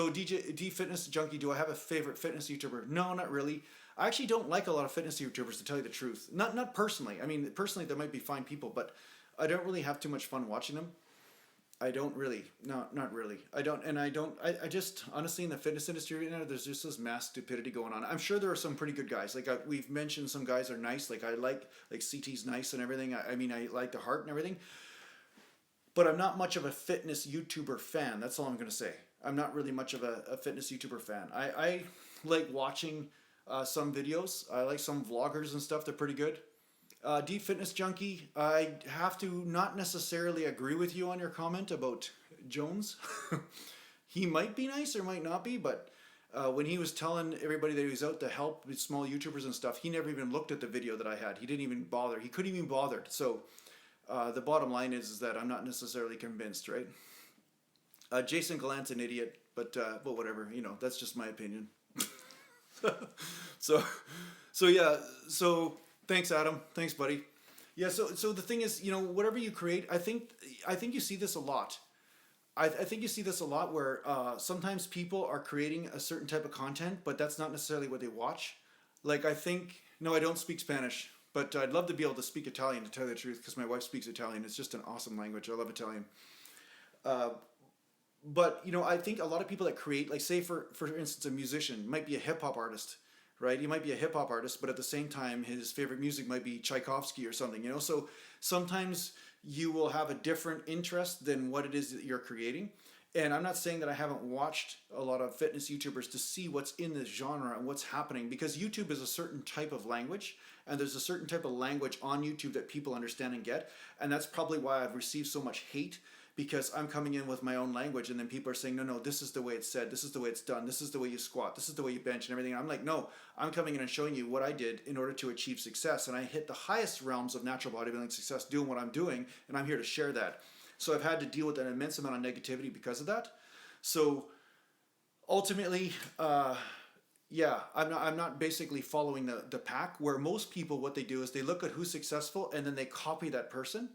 D Fitness Junkie, do I have a favorite fitness YouTuber? No, not really. I actually don't like a lot of fitness YouTubers, to tell you the truth. Not personally. I mean, personally, there might be fine people, but I don't really have too much fun watching them. I don't really. No, not really. I just, honestly, in the fitness industry right now, there's just this mass stupidity going on. I'm sure there are some pretty good guys. Like we've mentioned, some guys are nice. Like I like CT's nice and everything. I mean, I like the heart and everything. But I'm not much of a fitness YouTuber fan. That's all I'm going to say. I'm not really much of a fitness YouTuber fan. I like watching some videos. I like some vloggers and stuff. They're pretty good. D Fitness Junkie, I have to not necessarily agree with you on your comment about Jones. He might be nice or might not be, but when he was telling everybody that he was out to help with small YouTubers and stuff, he never even looked at the video that I had. He didn't even bother. He couldn't even bother. So the bottom line is that I'm not necessarily convinced, right? Jason Gallant's an idiot, but whatever, you know, that's just my opinion. So yeah, so thanks, Adam. Thanks, buddy. Yeah, so the thing is, you know, whatever you create, I think you see this a lot. I think you see this a lot where sometimes people are creating a certain type of content, but that's not necessarily what they watch. Like no, I don't speak Spanish, but I'd love to be able to speak Italian, to tell you the truth, because my wife speaks Italian. It's just an awesome language. I love Italian. But, you know, I think a lot of people that create, like say for instance, a musician might be a hip hop artist, right? He might be a hip hop artist, but at the same time, his favorite music might be Tchaikovsky or something, you know? So sometimes you will have a different interest than what it is that you're creating. And I'm not saying that I haven't watched a lot of fitness YouTubers to see what's in this genre and what's happening, because YouTube is a certain type of language, and there's a certain type of language on YouTube that people understand and get. And that's probably why I've received so much hate, because I'm coming in with my own language, and then people are saying, no, this is the way it's said, this is the way it's done, this is the way you squat, this is the way you bench and everything. And I'm like, no, I'm coming in and showing you what I did in order to achieve success. And I hit the highest realms of natural bodybuilding success doing what I'm doing, and I'm here to share that. So I've had to deal with an immense amount of negativity because of that. So ultimately, yeah, I'm not basically following the pack, where most people, what they do is they look at who's successful and then they copy that person,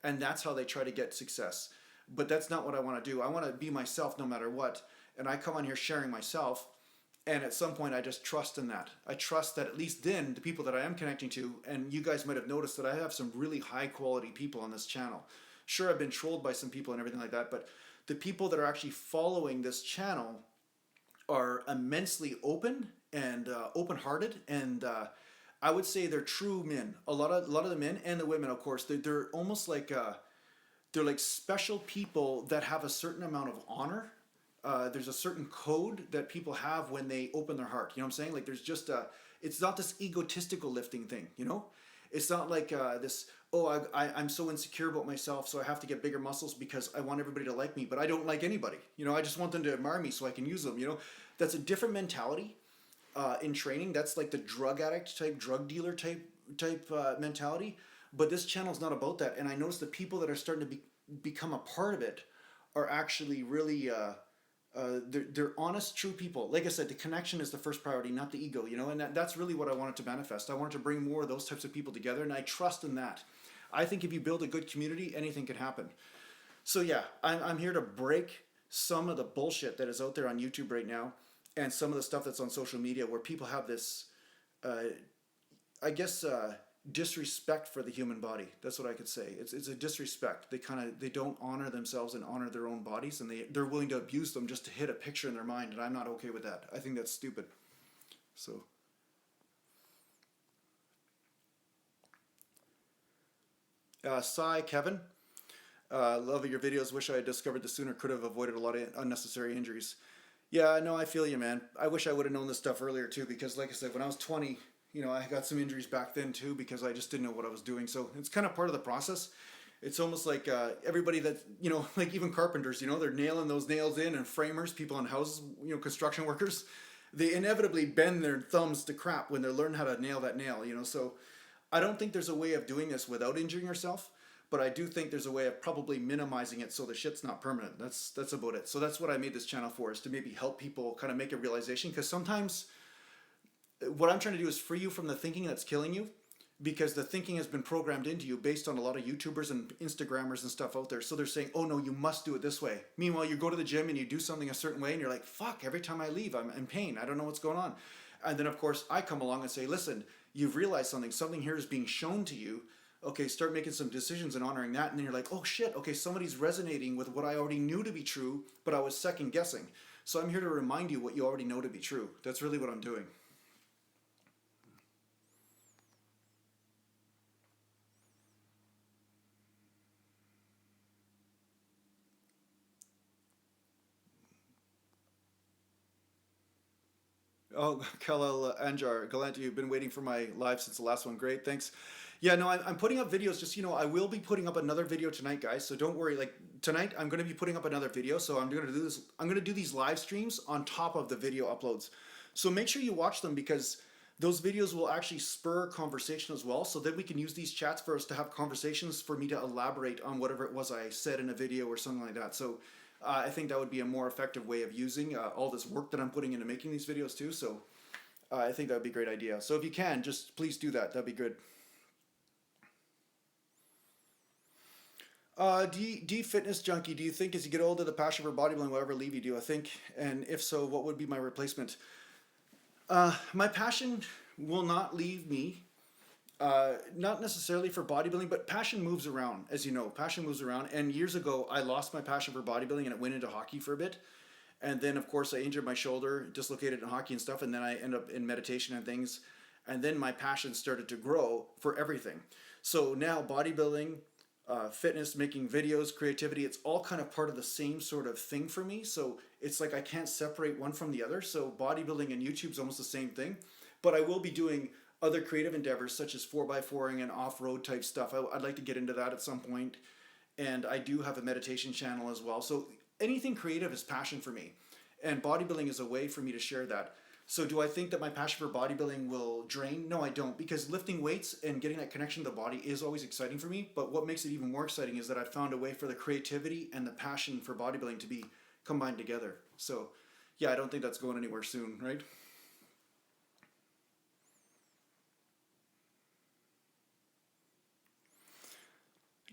and that's how they try to get success. But that's not what I want to do. I want to be myself no matter what. And I come on here sharing myself, and at some point I just trust in that. I trust that at least then the people that I am connecting to, and you guys might have noticed that I have some really high quality people on this channel. Sure, I've been trolled by some people and everything like that, but the people that are actually following this channel are immensely open and open-hearted, and I would say they're true men. A lot of the men and the women, of course, they're almost like they're like special people that have a certain amount of honor. There's a certain code that people have when they open their heart. You know what I'm saying? Like there's just it's not this egotistical lifting thing. You know, it's not like this. Oh, I'm so insecure about myself, so I have to get bigger muscles because I want everybody to like me, but I don't like anybody. You know, I just want them to admire me so I can use them. You know, that's a different mentality in training. That's like the drug addict type, drug dealer type mentality. But this channel is not about that. And I notice the people that are starting to become a part of it are actually really they're honest, true people. Like I said, the connection is the first priority, not the ego. You know, and that's really what I wanted to manifest. I wanted to bring more of those types of people together, and I trust in that. I think if you build a good community, anything can happen. So yeah, I'm here to break some of the bullshit that is out there on YouTube right now, and some of the stuff that's on social media where people have this, I guess, disrespect for the human body. That's what I could say. It's a disrespect. They don't honor themselves and honor their own bodies, and they're willing to abuse them just to hit a picture in their mind, and I'm not okay with that. I think that's stupid. So. Kevin, love your videos. Wish I had discovered this sooner. Could have avoided a lot of unnecessary injuries. Yeah, no, I feel you, man. I wish I would have known this stuff earlier too, because like I said, when I was 20, you know, I got some injuries back then too because I just didn't know what I was doing. So it's kind of part of the process. It's almost like everybody that, you know, like even carpenters, you know, they're nailing those nails in, and framers, people in houses, you know, construction workers, they inevitably bend their thumbs to crap when they're learning how to nail that nail, you know. So I don't think there's a way of doing this without injuring yourself, but I do think there's a way of probably minimizing it so the shit's not permanent. That's about it. So that's what I made this channel for, is to maybe help people kind of make a realization, because sometimes what I'm trying to do is free you from the thinking that's killing you, because the thinking has been programmed into you based on a lot of YouTubers and Instagrammers and stuff out there. So they're saying, oh no, you must do it this way. Meanwhile, you go to the gym and you do something a certain way and you're like, fuck, every time I leave, I'm in pain. I don't know what's going on. And then of course I come along and say, listen, you've realized something here is being shown to you. Okay, start making some decisions and honoring that. And then you're like, oh shit, okay, somebody's resonating with what I already knew to be true, but I was second guessing. So I'm here to remind you what you already know to be true. That's really what I'm doing. Oh, Kalel Anjar, Gallant, you've been waiting for my live since the last one. Great, thanks. Yeah, no, I'm putting up videos. Just, you know, I will be putting up another video tonight, guys. So don't worry. Like tonight, I'm going to be putting up another video. So I'm going to do this. I'm going to do these live streams on top of the video uploads. So make sure you watch them, because those videos will actually spur conversation as well. So then we can use these chats for us to have conversations, for me to elaborate on whatever it was I said in a video or something like that. So I think that would be a more effective way of using all this work that I'm putting into making these videos too. So I think that would be a great idea. So if you can, just please do that. That'd be good. D Fitness Junkie, do you think as you get older, the passion for bodybuilding will ever leave you? Do I think? And if so, what would be my replacement? My passion will not leave me. Not necessarily for bodybuilding, but passion moves around, as you know. Passion moves around. And years ago, I lost my passion for bodybuilding and it went into hockey for a bit. And then, of course, I injured my shoulder, dislocated in hockey and stuff. And then I ended up in meditation and things. And then my passion started to grow for everything. So now bodybuilding, fitness, making videos, creativity, it's all kind of part of the same sort of thing for me. So it's like I can't separate one from the other. So bodybuilding and YouTube's almost the same thing. But I will be doing other creative endeavors such as 4x4ing and off-road type stuff. I'd like to get into that at some point. And I do have a meditation channel as well. So anything creative is passion for me. And bodybuilding is a way for me to share that. So do I think that my passion for bodybuilding will drain? No, I don't, because lifting weights and getting that connection to the body is always exciting for me. But what makes it even more exciting is that I've found a way for the creativity and the passion for bodybuilding to be combined together. So yeah, I don't think that's going anywhere soon, right?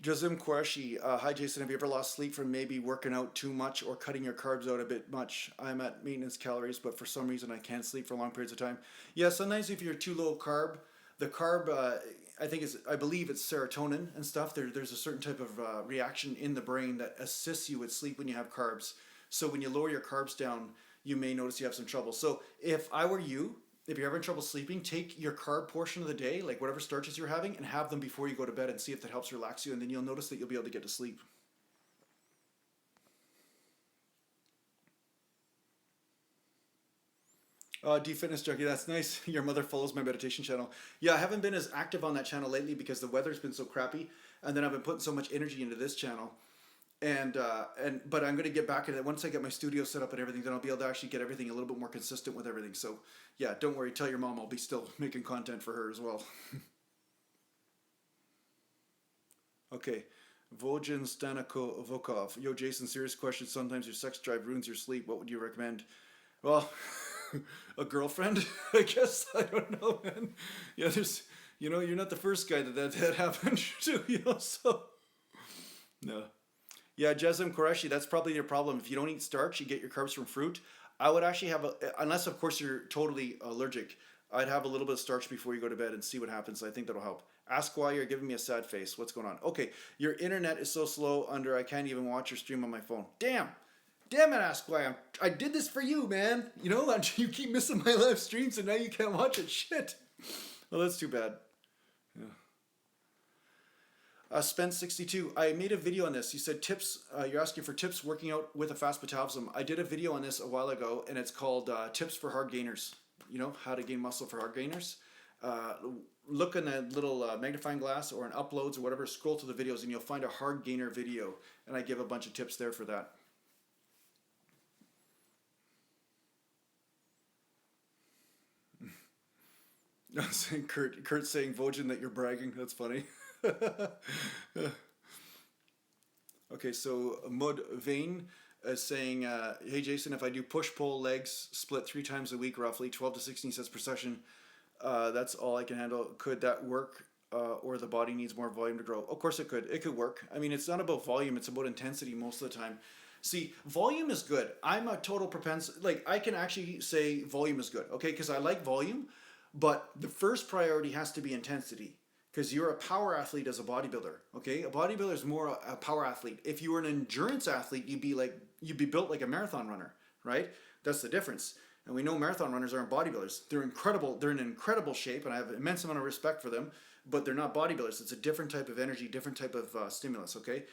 Jazim Qureshi, hi Jason, have you ever lost sleep from maybe working out too much or cutting your carbs out a bit much? I'm at maintenance calories, but for some reason I can't sleep for long periods of time. Yeah, sometimes if you're too low carb, the carb, I believe it's serotonin and stuff. There's a certain type of reaction in the brain that assists you with sleep when you have carbs. So when you lower your carbs down, you may notice you have some trouble. So if I were you, if you're having trouble sleeping, take your carb portion of the day, like whatever starches you're having, and have them before you go to bed and see if that helps relax you, and then you'll notice that you'll be able to get to sleep. D-Fitness Junkie, that's nice. Your mother follows my meditation channel. Yeah, I haven't been as active on that channel lately because the weather's been so crappy, and then I've been putting so much energy into this channel. But I'm going to get back at it once I get my studio set up and everything. Then I'll be able to actually get everything a little bit more consistent with everything. So yeah, don't worry. Tell your mom I'll be still making content for her as well. Okay, Voljan Staniko Vokov. Yo, Jason, serious question. Sometimes your sex drive ruins your sleep. What would you recommend? Well, a girlfriend, I guess. I don't know, man. Yeah, you're not the first guy that happened to, so no. Yeah, Jesem Qureshi, that's probably your problem. If you don't eat starch, you get your carbs from fruit. I would actually have unless of course you're totally allergic, I'd have a little bit of starch before you go to bed and see what happens. I think that'll help. Ask why you're giving me a sad face. What's going on? Okay, your internet is so slow I can't even watch your stream on my phone. Damn it, Ask why. I did this for you, man. You keep missing my live streams and now you can't watch it. Shit. Well, that's too bad. Yeah. Spence62, I made a video on this. You said tips, you're asking for tips working out with a fast metabolism. I did a video on this a while ago, and it's called Tips for Hard Gainers. How to gain muscle for hard gainers. Look in a little magnifying glass or in uploads or whatever, scroll to the videos, and you'll find a hard gainer video. And I give a bunch of tips there for that. Kurt saying, Vojin, that you're bragging. That's funny. Okay, so Mud Vane is saying, hey Jason, if I do push-pull legs split 3 times a week, roughly 12 to 16 sets per session, that's all I can handle. Could that work, or the body needs more volume to grow? Of course it could. It could work. I mean, it's not about volume, it's about intensity most of the time. See, volume is good. I'm a total propensity, I can actually say volume is good, okay, because I like volume, but the first priority has to be intensity. Because you're a power athlete as a bodybuilder, okay? A bodybuilder is more a power athlete. If you were an endurance athlete, you'd be built like a marathon runner, right? That's the difference. And we know marathon runners aren't bodybuilders. They're incredible. They're in incredible shape, and I have an immense amount of respect for them. But they're not bodybuilders. It's a different type of energy, different type of stimulus, okay?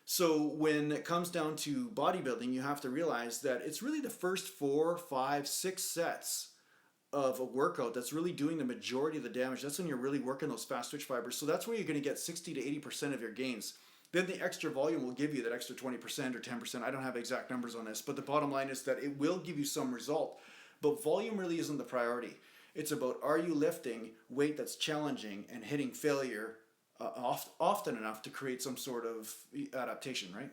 So when it comes down to bodybuilding, you have to realize that it's really the first 4, 5, 6 sets of a workout that's really doing the majority of the damage. That's when you're really working those fast twitch fibers. So that's where you're going to get 60 to 80% of your gains. Then the extra volume will give you that extra 20% or 10%. I don't have exact numbers on this, but the bottom line is that it will give you some result. But volume really isn't the priority. It's about, are you lifting weight that's challenging and hitting failure often enough to create some sort of adaptation, right?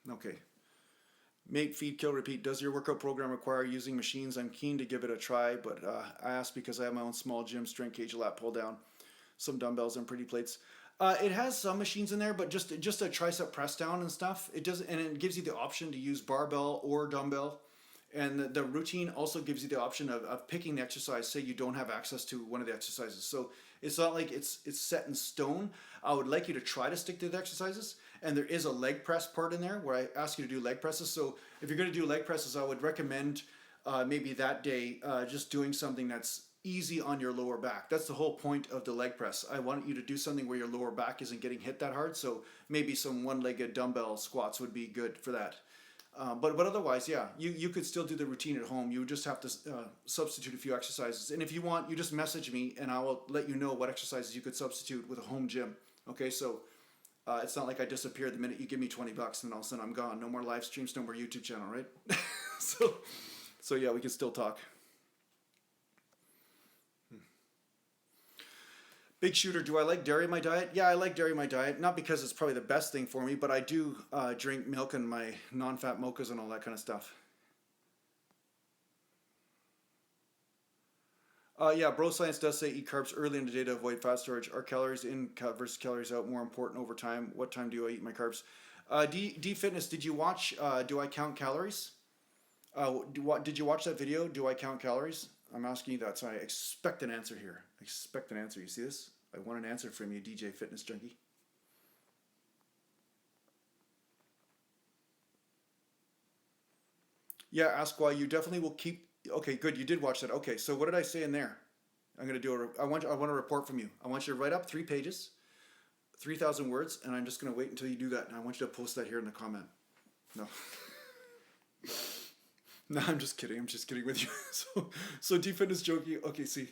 Okay. Make, feed, kill, repeat. Does your workout program require using machines? I'm keen to give it a try, but I asked because I have my own small gym, strength cage, lat pull down, some dumbbells and pretty plates. It has some machines in there, but just a tricep press down and stuff. It does, and it gives you the option to use barbell or dumbbell. And the routine also gives you the option of picking the exercise. Say you don't have access to one of the exercises. So it's not like it's set in stone. I would like you to try to stick to the exercises. And there is a leg press part in there where I ask you to do leg presses. So if you're going to do leg presses, I would recommend maybe that day just doing something that's easy on your lower back. That's the whole point of the leg press. I want you to do something where your lower back isn't getting hit that hard. So maybe some one-legged dumbbell squats would be good for that. But otherwise, yeah, you could still do the routine at home. You would just have to substitute a few exercises. And if you want, you just message me and I will let you know what exercises you could substitute with a home gym. Okay, so it's not like I disappear the minute you give me $20 and all of a sudden I'm gone. No more live streams, no more YouTube channel, right? so yeah, we can still talk. Big Shooter, do I like dairy in my diet? Yeah, I like dairy in my diet. Not because it's probably the best thing for me, but I do drink milk and my non-fat mochas and all that kind of stuff. Yeah, Bro Science does say eat carbs early in the day to avoid fat storage. Are calories in versus calories out more important over time? What time do I eat my carbs? D Fitness, did you watch Do I Count Calories? Did you watch that video? Do I count calories? I'm asking you that, so I expect an answer here. I expect an answer. You see this? I want an answer from you, DJ Fitness Junkie. Yeah, ask why. You definitely will keep. Okay, good. You did watch that. Okay, so what did I say in there? I'm gonna do a. I want a report from you. I want you to write up 3 pages, 3,000 words, and I'm just gonna wait until you do that. And I want you to post that here in the comment. No. No, I'm just kidding. I'm just kidding with you. So deep fitness joking. Okay, see,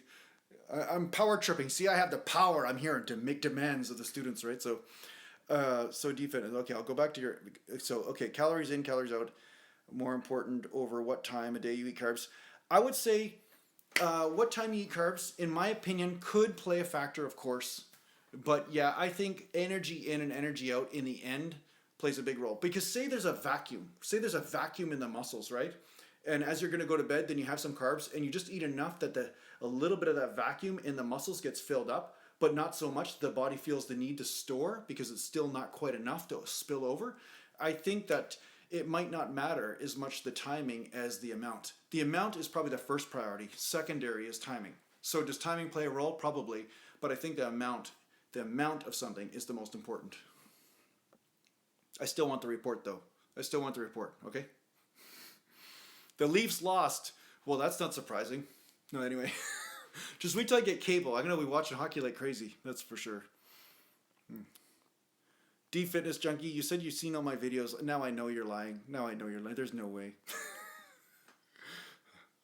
I'm power tripping. See, I have the power. I'm here to make demands of the students, right? So deep fitness. Okay, I'll go back to your. So okay, calories in, calories out. More important over what time a day you eat carbs. I would say what time you eat carbs, in my opinion, could play a factor, of course. But yeah, I think energy in and energy out in the end plays a big role. Because say there's a vacuum. Say there's a vacuum in the muscles, right? And as you're going to go to bed, then you have some carbs and you just eat enough that a little bit of that vacuum in the muscles gets filled up, but not so much the body feels the need to store because it's still not quite enough to spill over. I think that it might not matter as much the timing as the amount. The amount is probably the first priority. Secondary is timing. So does timing play a role? Probably. But I think the amount of something is the most important. I still want the report though. I still want the report, okay? The Leafs lost. Well, that's not surprising. No, anyway. Just wait till I get cable. I'm going to be watching hockey like crazy. That's for sure. D-Fitness Junkie, you said you've seen all my videos. Now I know you're lying. Now I know you're lying. There's no way.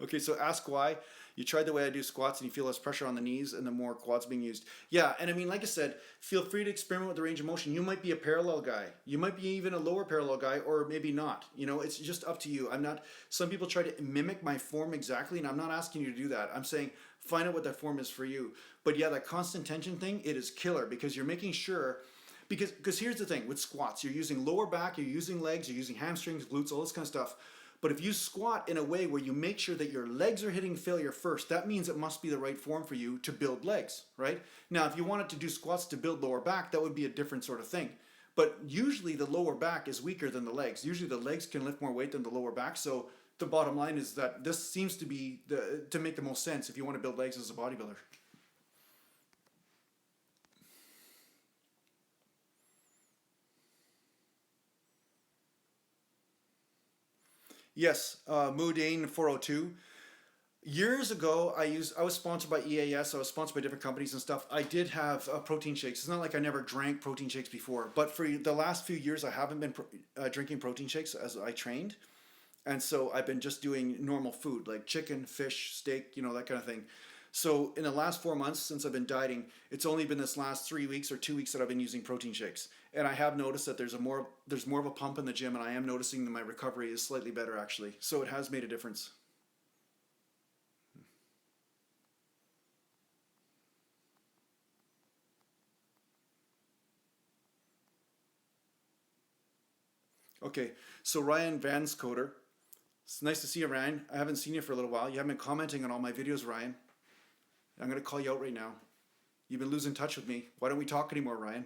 Okay, so ask why. You tried the way I do squats and you feel less pressure on the knees and the more quads being used. Yeah, and I mean, like I said, feel free to experiment with the range of motion. You might be a parallel guy. You might be even a lower parallel guy, or maybe not. You know, it's just up to you. Some people try to mimic my form exactly, and I'm not asking you to do that. I'm saying find out what that form is for you. But yeah, that constant tension thing, it is killer because you're making sure. Because here's the thing, with squats, you're using lower back, you're using legs, you're using hamstrings, glutes, all this kind of stuff. But if you squat in a way where you make sure that your legs are hitting failure first, that means it must be the right form for you to build legs, right? Now, if you wanted to do squats to build lower back, that would be a different sort of thing. But usually the lower back is weaker than the legs. Usually the legs can lift more weight than the lower back. So the bottom line is that this seems to be to make the most sense if you want to build legs as a bodybuilder. Yes, Moodane 402. Years ago, I was sponsored by EAS. I was sponsored by different companies and stuff. I did have protein shakes. It's not like I never drank protein shakes before, but for the last few years, I haven't been drinking protein shakes as I trained, and so I've been just doing normal food like chicken, fish, steak, that kind of thing. So in the last 4 months since I've been dieting, it's only been this last 3 weeks or 2 weeks that I've been using protein shakes. And I have noticed that there's more of a pump in the gym, and I am noticing that my recovery is slightly better actually. So it has made a difference. Okay, so Ryan Vanscoder. It's nice to see you, Ryan. I haven't seen you for a little while. You haven't been commenting on all my videos, Ryan. I'm going to call you out right now. You've been losing touch with me. Why don't we talk anymore, Ryan?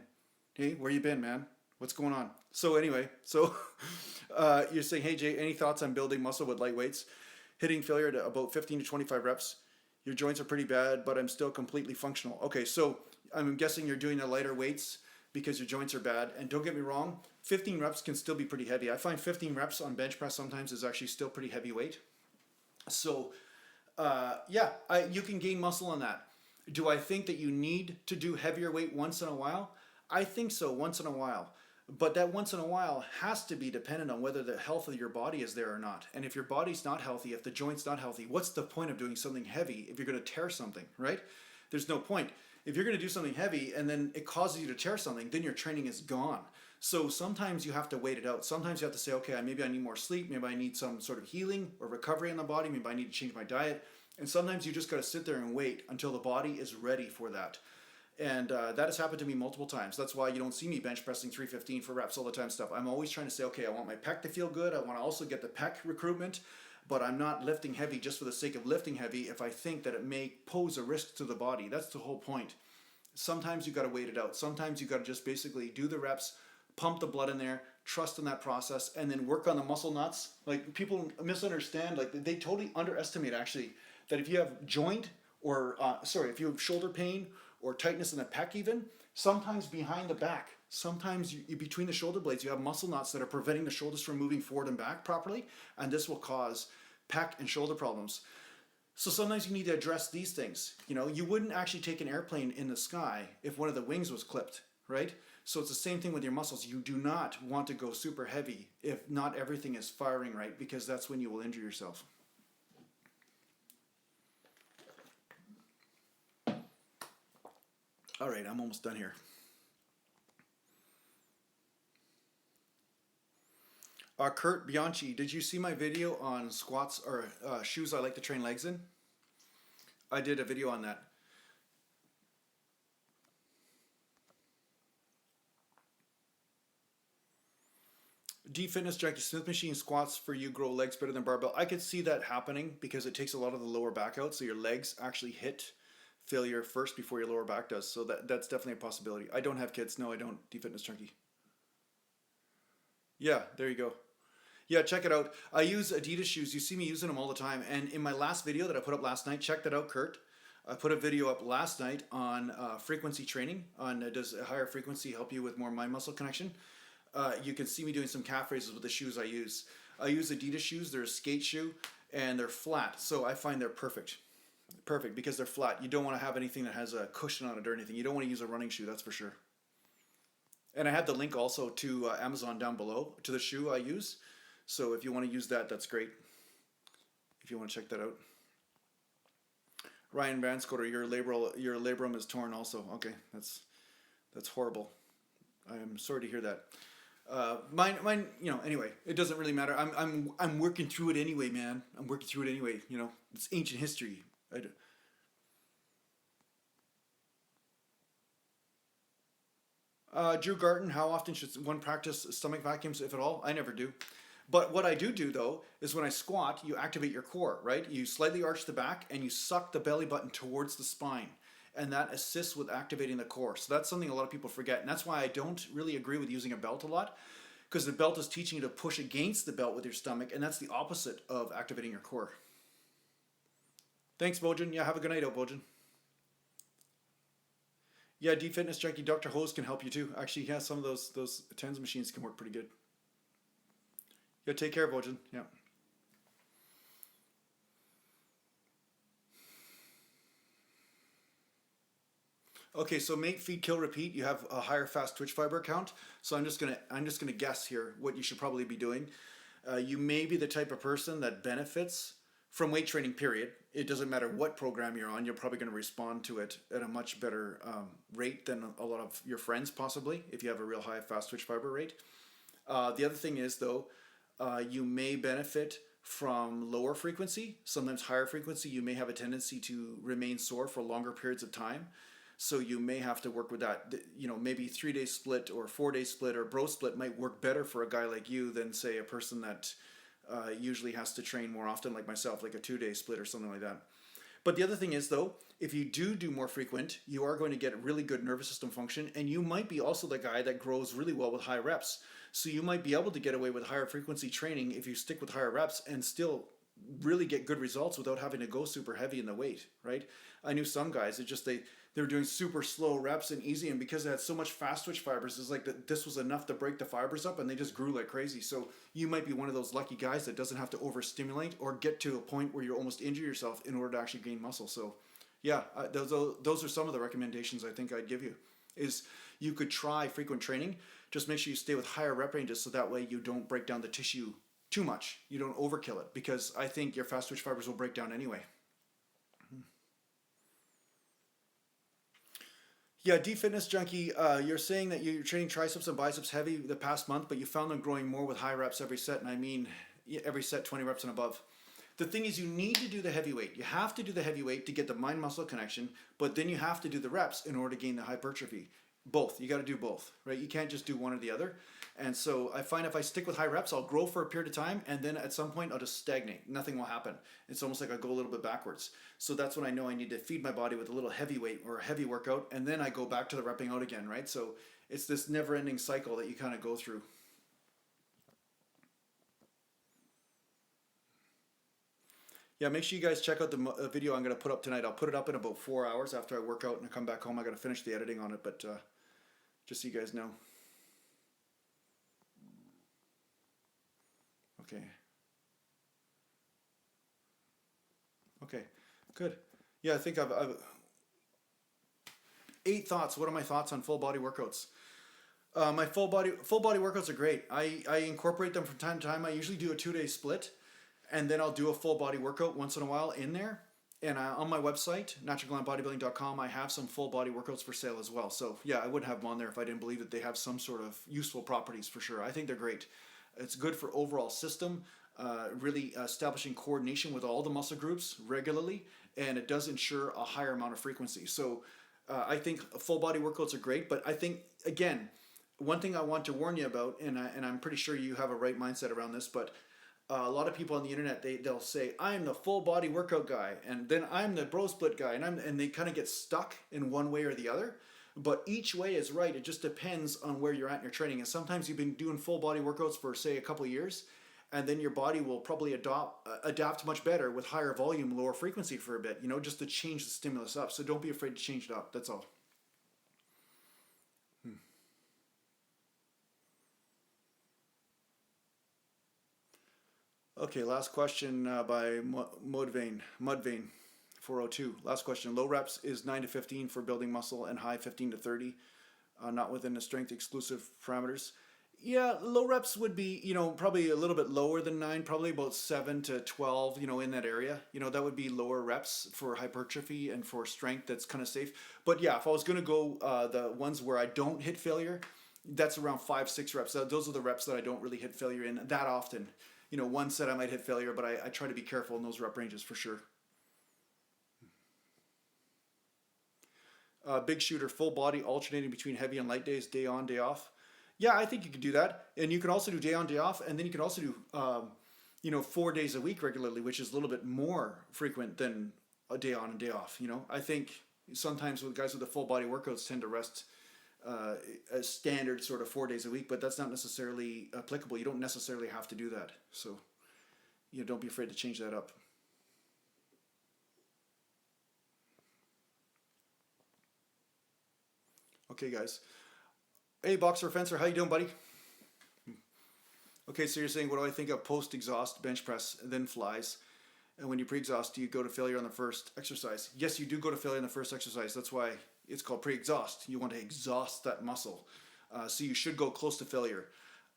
Hey, where you been, man? What's going on? So anyway, you're saying, hey, Jay, any thoughts on building muscle with light weights? Hitting failure at about 15 to 25 reps. Your joints are pretty bad, but I'm still completely functional. Okay, so I'm guessing you're doing the lighter weights because your joints are bad. And don't get me wrong, 15 reps can still be pretty heavy. I find 15 reps on bench press sometimes is actually still pretty heavy weight. So you can gain muscle on that. Do I think that you need to do heavier weight once in a while? I think so, once in a while. But that once in a while has to be dependent on whether the health of your body is there or not. And if your body's not healthy, if the joint's not healthy, what's the point of doing something heavy if you're going to tear something, right? There's no point. If you're going to do something heavy and then it causes you to tear something, then your training is gone. So sometimes you have to wait it out. Sometimes you have to say, okay, maybe I need more sleep. Maybe I need some sort of healing or recovery in the body. Maybe I need to change my diet. And sometimes you just got to sit there and wait until the body is ready for that. And that has happened to me multiple times. That's why you don't see me bench pressing 315 for reps all the time stuff. I'm always trying to say, okay, I want my pec to feel good. I want to also get the pec recruitment, but I'm not lifting heavy just for the sake of lifting heavy if I think that it may pose a risk to the body. That's the whole point. Sometimes you got to wait it out. Sometimes you got to just basically do the reps, pump the blood in there, trust in that process, and then work on the muscle knots. Like people misunderstand, like they totally underestimate actually that if you have joint or if you have shoulder pain or tightness in the pec even, sometimes behind the back, sometimes between the shoulder blades, you have muscle knots that are preventing the shoulders from moving forward and back properly, and this will cause pec and shoulder problems. So sometimes you need to address these things. You know, you wouldn't actually take an airplane in the sky if one of the wings was clipped, right? So it's the same thing with your muscles. You do not want to go super heavy if not everything is firing right, because that's when you will injure yourself. All right, I'm almost done here. Kurt Bianchi, did you see my video on squats or shoes I like to train legs in? I did a video on that. D-Fitness Junkie, Smith machine squats for you grow legs better than barbell. I could see that happening because it takes a lot of the lower back out, so your legs actually hit failure first before your lower back does. So that's definitely a possibility. I don't have kids. No, I don't, D-Fitness Junkie. Yeah, there you go. Yeah, check it out. I use Adidas shoes. You see me using them all the time. And in my last video that I put up last night, check that out, Kurt. I put a video up last night on frequency training, on does a higher frequency help you with more mind muscle connection. You can see me doing some calf raises with the shoes I use. I use Adidas shoes. They're a skate shoe and they're flat. So I find they're perfect. Perfect because they're flat. You don't want to have anything that has a cushion on it or anything. You don't want to use a running shoe, that's for sure. And I have the link also to Amazon down below to the shoe I use. So if you want to use that, that's great. If you want to check that out. Ryan Vanscoter, your labrum is torn also. Okay, that's horrible. I'm sorry to hear that. Mine, you know. Anyway, it doesn't really matter. I'm working through it anyway, man. I'm working through it anyway. You know, it's ancient history. Drew Garton, how often should one practice stomach vacuums, if at all? I never do. But what I do though is when I squat, you activate your core, right? You slightly arch the back and you suck the belly button towards the spine. And that assists with activating the core. So that's something a lot of people forget. And that's why I don't really agree with using a belt a lot, because the belt is teaching you to push against the belt with your stomach, and that's the opposite of activating your core. Thanks, Bojan. Yeah, have a good night out, Bojan. Yeah, D-Fitness Junkie, Dr. Hose can help you too. Actually, yeah, some of those TENS machines can work pretty good. Yeah, take care, Bojan. Yeah. Okay, so make, feed, kill, repeat. You have a higher fast twitch fiber count. So I'm just gonna guess here what you should probably be doing. You may be the type of person that benefits from weight training. Period. It doesn't matter what program you're on. You're probably going to respond to it at a much better rate than a lot of your friends, possibly, if you have a real high fast twitch fiber rate. The other thing is though, you may benefit from lower frequency. Sometimes higher frequency, you may have a tendency to remain sore for longer periods of time. So you may have to work with that. You know, maybe 3-day split or 4-day split or bro split might work better for a guy like you than say a person that usually has to train more often, like myself, like a 2-day split or something like that. But the other thing is though, if you do more frequent, you are going to get really good nervous system function, and you might be also the guy that grows really well with high reps. So you might be able to get away with higher frequency training if you stick with higher reps and still really get good results without having to go super heavy in the weight, right? I knew some guys, they were doing super slow reps and easy, and because they had so much fast twitch fibers, it's like this was enough to break the fibers up, and they just grew like crazy. So you might be one of those lucky guys that doesn't have to overstimulate or get to a point where you almost injure yourself in order to actually gain muscle. So yeah, those are some of the recommendations I think I'd give you. Is you could try frequent training. Just make sure you stay with higher rep ranges, so that way you don't break down the tissue too much. You don't overkill it, because I think your fast twitch fibers will break down anyway. Yeah, D-Fitness Junkie, you're saying that you're training triceps and biceps heavy the past month, but you found them growing more with high reps every set, and I mean every set 20 reps and above. The thing is, you need to do the heavyweight. You have to do the heavyweight to get the mind-muscle connection, but then you have to do the reps in order to gain the hypertrophy. Both. You got to do both, right? You can't just do one or the other. And so I find if I stick with high reps, I'll grow for a period of time, and then at some point I'll just stagnate. Nothing will happen. It's almost like I go a little bit backwards. So that's when I know I need to feed my body with a little heavyweight or a heavy workout, and then I go back to the repping out again, right? So it's this never-ending cycle that you kind of go through. Yeah, make sure you guys check out the video I'm going to put up tonight. I'll put it up in about 4 hours after I work out and I come back home. I got to finish the editing on it, but just so you guys know. Okay. Okay. Good. Yeah, I think I've 8 thoughts. What are my thoughts on full body workouts? My full body workouts are great. I incorporate them from time to time. I usually do a 2-day split, and then I'll do a full body workout once in a while in there. And on my website, naturalgallantbodybuilding.com, I have some full body workouts for sale as well. So yeah, I wouldn't have them on there if I didn't believe that they have some sort of useful properties for sure. I think they're great. It's good for overall system, really establishing coordination with all the muscle groups regularly, and it does ensure a higher amount of frequency. So I think full body workouts are great, but I think, again, one thing I want to warn you about, and I'm pretty sure you have a right mindset around this, but a lot of people on the internet, they'll say, I'm the full body workout guy, and then I'm the bro split guy, and they kind of get stuck in one way or the other. But each way is right. It just depends on where you're at in your training. And sometimes you've been doing full body workouts for, say, a couple of years, and then your body will probably adapt much better with higher volume, lower frequency for a bit, just to change the stimulus up. So don't be afraid to change it up. That's all. Okay, last question by Mudvayne 402. Last question. Low reps is 9 to 15 for building muscle, and high 15 to 30, not within the strength exclusive parameters. Yeah, low reps would be, probably a little bit lower than 9, probably about 7 to 12, in that area. That would be lower reps for hypertrophy and for strength. That's kind of safe. But yeah, if I was going to go the ones where I don't hit failure, that's around 5, 6 reps. Those are the reps that I don't really hit failure in that often. One set I might hit failure, but I try to be careful in those rep ranges for sure. Big shooter, full body, alternating between heavy and light days, day on, day off. Yeah, I think you could do that. And you can also do day on, day off, and then you can also do, 4 days a week regularly, which is a little bit more frequent than a day on and day off. I think sometimes with guys with the full body workouts tend to rest a standard sort of 4 days a week, but that's not necessarily applicable. You don't necessarily have to do that. So, don't be afraid to change that up. Okay, guys. Hey, Boxer Fencer, how you doing, buddy? Okay, so you're saying, what do I think of post-exhaust bench press, then flies? And when you pre-exhaust, do you go to failure on the first exercise? Yes, you do go to failure on the first exercise. That's why it's called pre-exhaust. You want to exhaust that muscle. So you should go close to failure.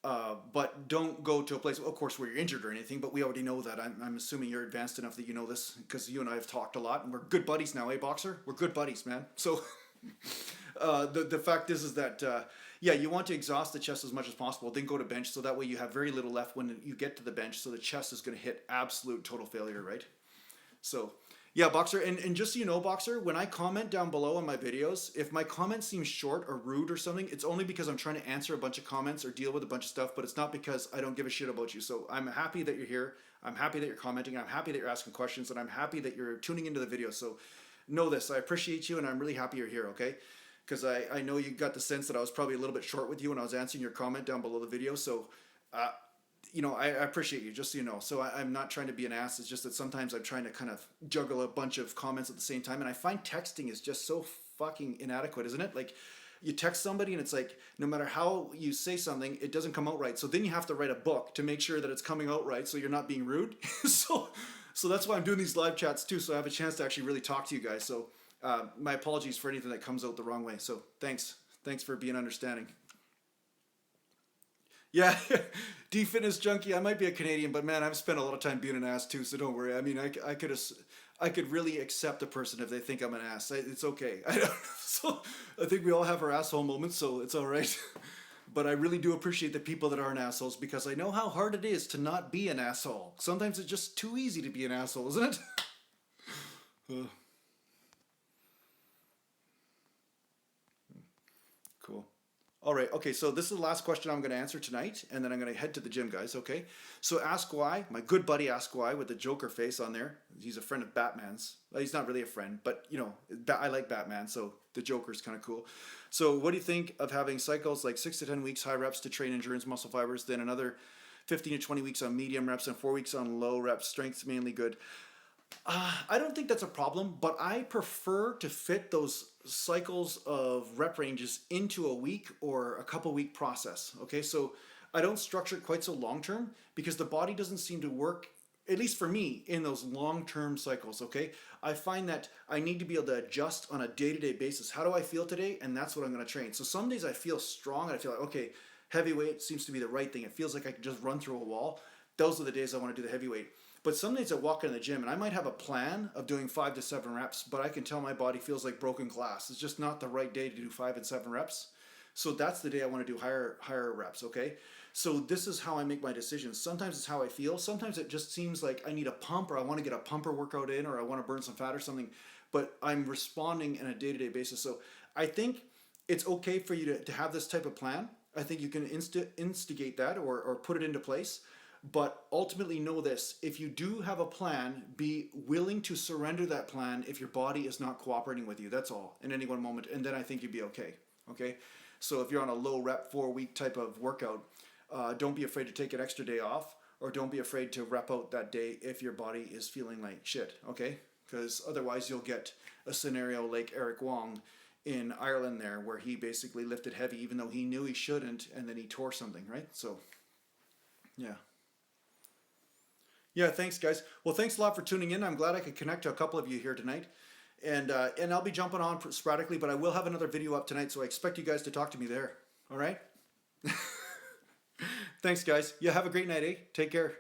But don't go to a place, of course, where you're injured or anything, but we already know that. I'm assuming you're advanced enough that you know this, because you and I have talked a lot, and we're good buddies now, eh, Boxer? We're good buddies, man. So the fact is that, yeah, you want to exhaust the chest as much as possible, then go to bench, so that way you have very little left when you get to the bench, so the chest is going to hit absolute total failure, right? So, yeah, Boxer, and just so you know, Boxer, when I comment down below on my videos, if my comment seems short or rude or something, it's only because I'm trying to answer a bunch of comments or deal with a bunch of stuff, but it's not because I don't give a shit about you. So I'm happy that you're here, I'm happy that you're commenting, I'm happy that you're asking questions, and I'm happy that you're tuning into the video. So know this, I appreciate you, and I'm really happy you're here, okay? Because I know you got the sense that I was probably a little bit short with you when I was answering your comment down below the video, so I appreciate you, just so you know. So I'm not trying to be an ass. It's just that sometimes I'm trying to kind of juggle a bunch of comments at the same time. And I find texting is just so fucking inadequate, isn't it? Like, you text somebody and it's like, no matter how you say something, it doesn't come out right. So then you have to write a book to make sure that it's coming out right, so you're not being rude. So that's why I'm doing these live chats too, so I have a chance to actually really talk to you guys. So my apologies for anything that comes out the wrong way. So thanks for being understanding. Yeah, D-Fitness Junkie, I might be a Canadian, but man, I've spent a lot of time being an ass too, so don't worry. I mean, I could really accept a person if they think I'm an ass. It's okay. So I think we all have our asshole moments, so it's all right. But I really do appreciate the people that aren't assholes, because I know how hard it is to not be an asshole. Sometimes it's just too easy to be an asshole, isn't it? Cool. All right, okay, so this is the last question I'm going to answer tonight, and then I'm going to head to the gym, guys, okay? So Ask Why, my good buddy Ask Why with the Joker face on there. He's a friend of Batman's. Well, he's not really a friend, but, I like Batman, so the Joker's kind of cool. So what do you think of having cycles like 6 to 10 weeks high reps to train endurance muscle fibers, then another 15 to 20 weeks on medium reps and 4 weeks on low reps, strength's mainly good? I don't think that's a problem, but I prefer to fit those cycles of rep ranges into a week or a couple week process. Okay, so I don't structure it quite so long term because the body doesn't seem to work, at least for me, in those long term cycles. Okay, I find that I need to be able to adjust on a day to day basis. How do I feel today? And that's what I'm going to train. So some days I feel strong and I feel like, okay, heavyweight seems to be the right thing. It feels like I can just run through a wall. Those are the days I want to do the heavyweight. But some days I walk in the gym and I might have a plan of doing 5 to 7 reps, but I can tell my body feels like broken glass. It's just not the right day to do 5 and 7 reps. So that's the day I want to do higher reps, okay? So this is how I make my decisions. Sometimes it's how I feel. Sometimes it just seems like I need a pump or I want to get a pumper workout in or I want to burn some fat or something. But I'm responding on a day-to-day basis. So I think it's okay for you to have this type of plan. I think you can instigate that or put it into place. But ultimately know this, if you do have a plan, be willing to surrender that plan if your body is not cooperating with you. That's all, in any one moment. And then I think you'd be okay. Okay? So if you're on a low rep 4 week type of workout, don't be afraid to take an extra day off, or don't be afraid to rep out that day if your body is feeling like shit. Okay? Because otherwise you'll get a scenario like Eric Wong in Ireland there, where he basically lifted heavy even though he knew he shouldn't, and then he tore something, right? So, yeah. Yeah, thanks, guys. Well, thanks a lot for tuning in. I'm glad I could connect to a couple of you here tonight. And I'll be jumping on sporadically, but I will have another video up tonight, so I expect you guys to talk to me there. All right? Thanks, guys. Yeah, have a great night, eh? Take care.